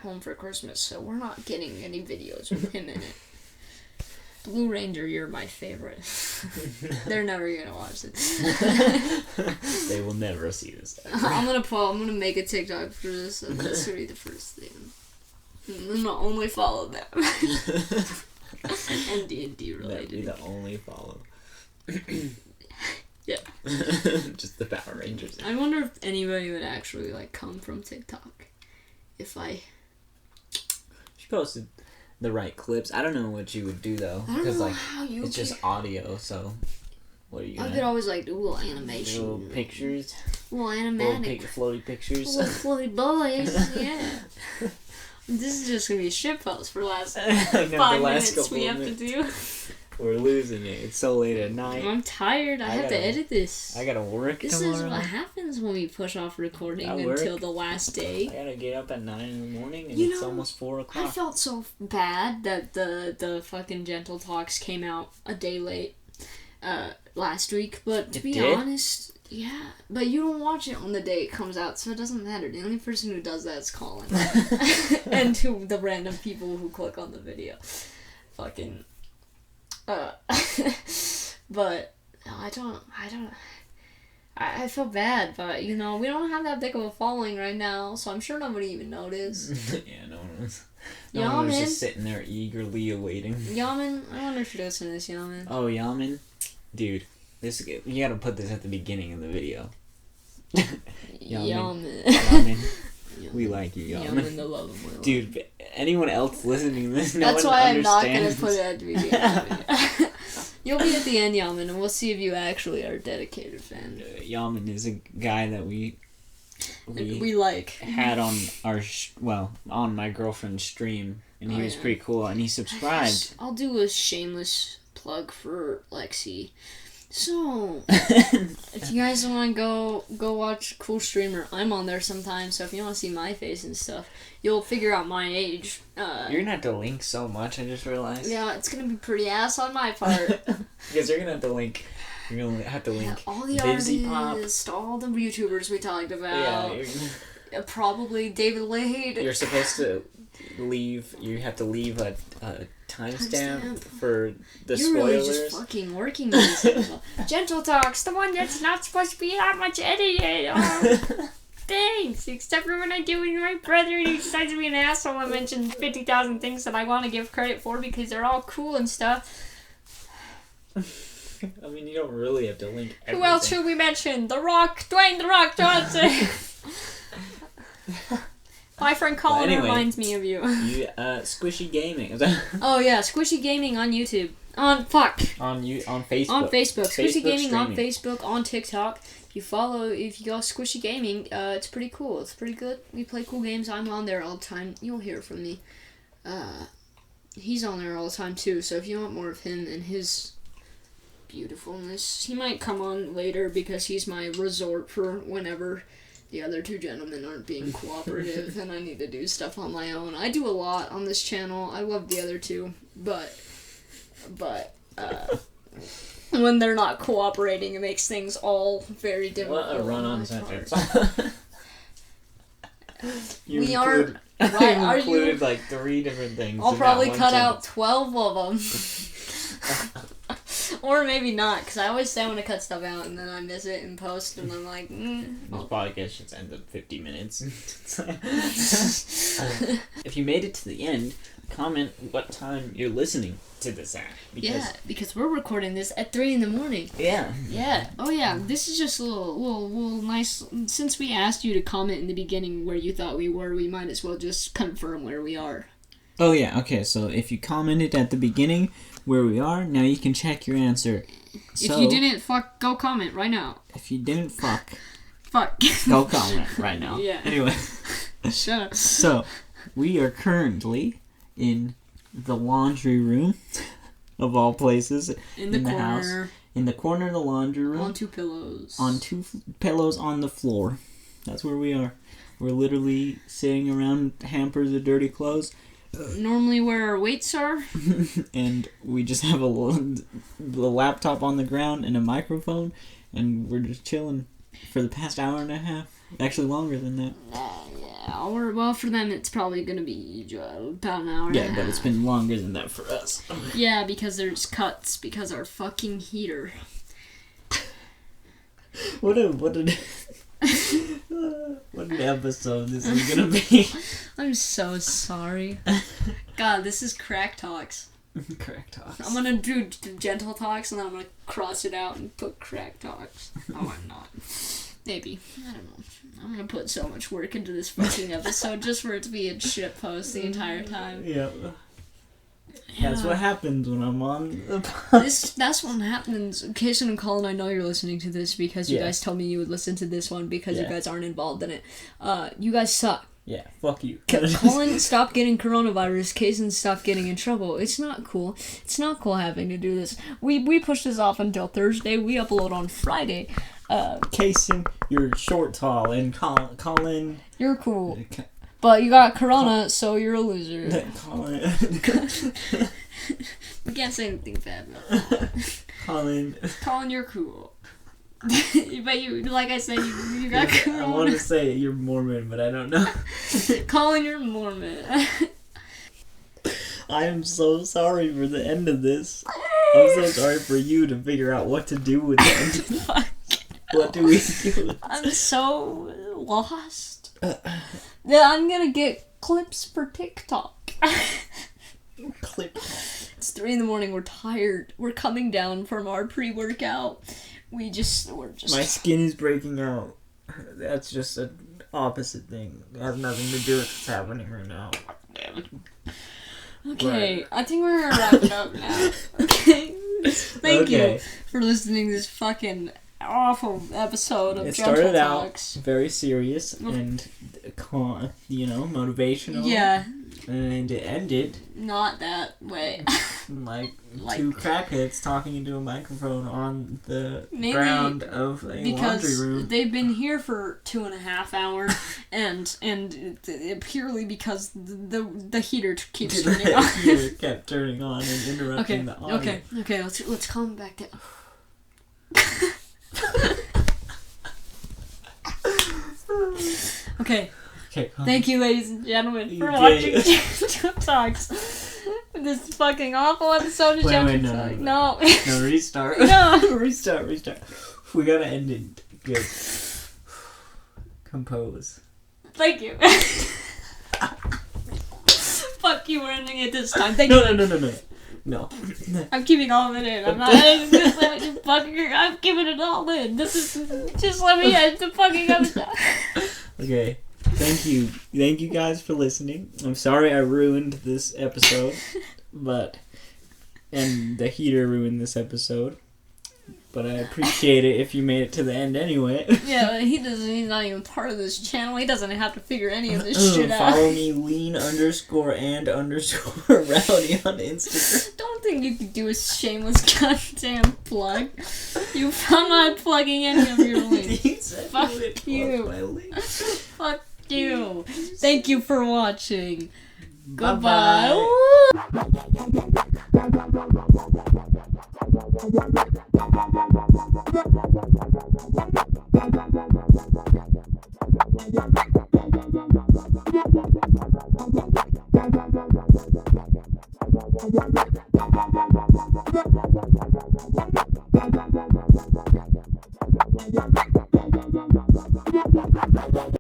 home for Christmas, so we're not getting any videos with him in it. Blue Ranger, you're my favorite. They're never gonna watch this. They will never see this. I'm gonna make a TikTok for this, and this will be the first thing. I'm gonna only follow them. And D&D related. That'd be the only follow. Yeah. Just the Power Rangers. I wonder if anybody would actually like come from TikTok. If I She posted the right clips. I don't know what you would do though, I don't because know like how you it's just audio. So what are you I gonna? could always like do a little animation. Little pictures, Little little animatic. floaty pictures. Little floaty boys. Yeah. This is just gonna be a shitpost for the last I know, 5 the last minutes couple we of have to minutes. do. We're losing it. It's so late at night. I'm tired. I have to gotta- edit this. I gotta work This tomorrow. is what happens when we push off recording I work. until the last day. I gotta get up at 9 in the morning, and You it's know, almost 4 I o'clock. felt so bad that the fucking Gentle Talks came out a day late last week, but to It be did? honest, yeah. But you don't watch it on the day it comes out, so it doesn't matter. The only person who does that is Colin. And to the random people who click on the video. Fucking... but I feel bad, but you know, we don't have that big of a following right now, so I'm sure nobody even noticed. Yeah, no one was. No one was Yaman. just sitting there eagerly awaiting. Yaman, I wonder if you're listening to this, Yaman. Oh, Yaman, dude, you gotta put this at the beginning of the video. Yaman. Yaman, we like you, Yaman. Yaman, the love of my life. Dude, anyone else listening to this? No That's one why I'm not gonna understands. put it at the beginning of the video. You'll be at the end, Yaman, and we'll see if you actually are a dedicated fan. Yaman is a guy that we like. had on our on my girlfriend's stream, and he was pretty cool, and he subscribed. I'll do a shameless plug for Lexi. So, if you guys want to go watch Cool Streamer, I'm on there sometimes, so if you want to see my face and stuff, you'll figure out my age. You're gonna have to link so much, I just realized. Yeah, it's gonna be pretty ass on my part. Because you're gonna have to link. You're gonna have to link All the Vivzy Pop. artists, all the YouTubers we talked about. Yeah, Probably David Lade. you're supposed to leave. You have to leave a timestamp for the You're spoilers. really just fucking working these. Gentle Talks, the one that's not supposed to be that much edited. Oh, thanks. Except for when I do it with my brother and he decides to be an asshole and mentions 50,000 things that I want to give credit for because they're all cool and stuff. I mean, you don't really have to link everything. Who else should we mention? The Rock, Dwayne The Rock Johnson. My friend Colin anyway, reminds me of you. You Squishy Gaming. Is that Oh yeah, Squishy Gaming on YouTube. On Facebook. on Facebook? On Facebook. Squishy Facebook Gaming on streaming. Facebook, on TikTok. If you go Squishy Gaming, it's pretty cool. It's pretty good. We play cool games. I'm on there all the time. You'll hear from me. He's on there all the time too, so if you want more of him and his beautifulness, he might come on later because he's my resort for whenever the other two gentlemen aren't being cooperative and I need to do stuff on my own. I do a lot on this channel. I love the other two, but when they're not cooperating, it makes things all very difficult. What a run-on my sentence. part. We are. I Right, are included you? like 3 different things. I'll in probably that cut one out 12 of them. Or maybe not, because I always say I'm going to cut stuff out and then I miss it in post and I'm like, This podcast should end up 50 minutes. If you made it to the end, comment what time you're listening to this at. Yeah, because we're recording this at 3 in the morning. Yeah. Yeah. Oh yeah, this is just a little nice, since we asked you to comment in the beginning where you thought we were, we might as well just confirm where we are. Oh yeah, okay, so if you commented at the beginning where we are, now you can check your answer. If you didn't go comment right now. If you didn't fuck, go comment right now. Yeah. Anyway. Shut up. So, we are currently in the laundry room, of all places, in the corner. house. In the corner of the laundry room. On 2 pillows. On 2 pillows on the floor. That's where we are. We're literally sitting around hampers of dirty clothes. Normally where our weights are. And we just have a laptop on the ground and a microphone. And we're just chilling for the past hour and a half. Actually longer than that. Yeah, well, for them it's probably going to be about an hour. Yeah, but it's been longer than that for us. Yeah, because there's cuts, because our fucking heater. What an episode this is gonna be. I'm so sorry. God, this is crack talks. Crack talks. I'm gonna do gentle talks and then I'm gonna cross it out and put crack talks. No, I'm not. Maybe. I don't know. I'm gonna put so much work into this fucking episode just for it to be a shit post the entire time. Yeah. That's what happens when I'm on the podcast. That's what happens. Kason and Collin, I know you're listening to this because you guys told me you would listen to this one because you guys aren't involved in it. You guys suck. Yeah, fuck you. Collin stopped getting coronavirus. Kason stopped getting in trouble. It's not cool. It's not cool having to do this. We pushed this off until Thursday. We upload on Friday. Kason, you're short, tall, and Collin. You're cool. But you got corona, so you're a loser. Collin. We can't say anything bad about Collin, you're cool. But you, like I said, you got corona. I want to say you're Mormon, but I don't know. Collin, you're Mormon. I am so sorry for the end of this. I'm so sorry for you to figure out what to do with it. What do we do? I'm so lost. Yeah, I'm gonna get clips for TikTok. Clip. It's 3 in the morning. We're tired. We're coming down from our pre-workout. We're just. My skin is breaking out. That's just an opposite thing. It has nothing to do with what's happening right now. Okay, Right. I think we're gonna wrap it up now. Okay. Thank you for listening to this fucking awful episode of It Gentle started Talks. out very serious and, motivational. Yeah, And it ended not that way. like 2 Like- crackheads talking into a microphone on the Maybe ground of a laundry Because room. they've been here for 2.5 hours, and purely because the heater keeps turning on. The heater kept turning on and interrupting Okay, the audio. okay. Let's calm back down. Okay. Okay. Thank you, ladies and gentlemen, for Okay. watching Gentle Talks. This fucking awful episode of Gentle Talks. No. No, restart. No. Restart. We gotta end it good. Compose. Thank you. Fuck you, we're ending it this time. Thank you. No. I'm keeping all of it in. I'm not editing this. I'm giving it all in. This is just let me end the fucking episode. Okay. Thank you guys for listening. I'm sorry I ruined this episode, and the heater ruined this episode. But I appreciate it if you made it to the end anyway. Yeah, but he's not even part of this channel. He doesn't have to figure any of this shit out. Follow me lean_and_rowdy on Instagram. Don't think you could do a shameless goddamn plug. I'm not plugging any of your links. Fuck you. Fuck you. Thank you for watching. Goodbye. Bye-bye.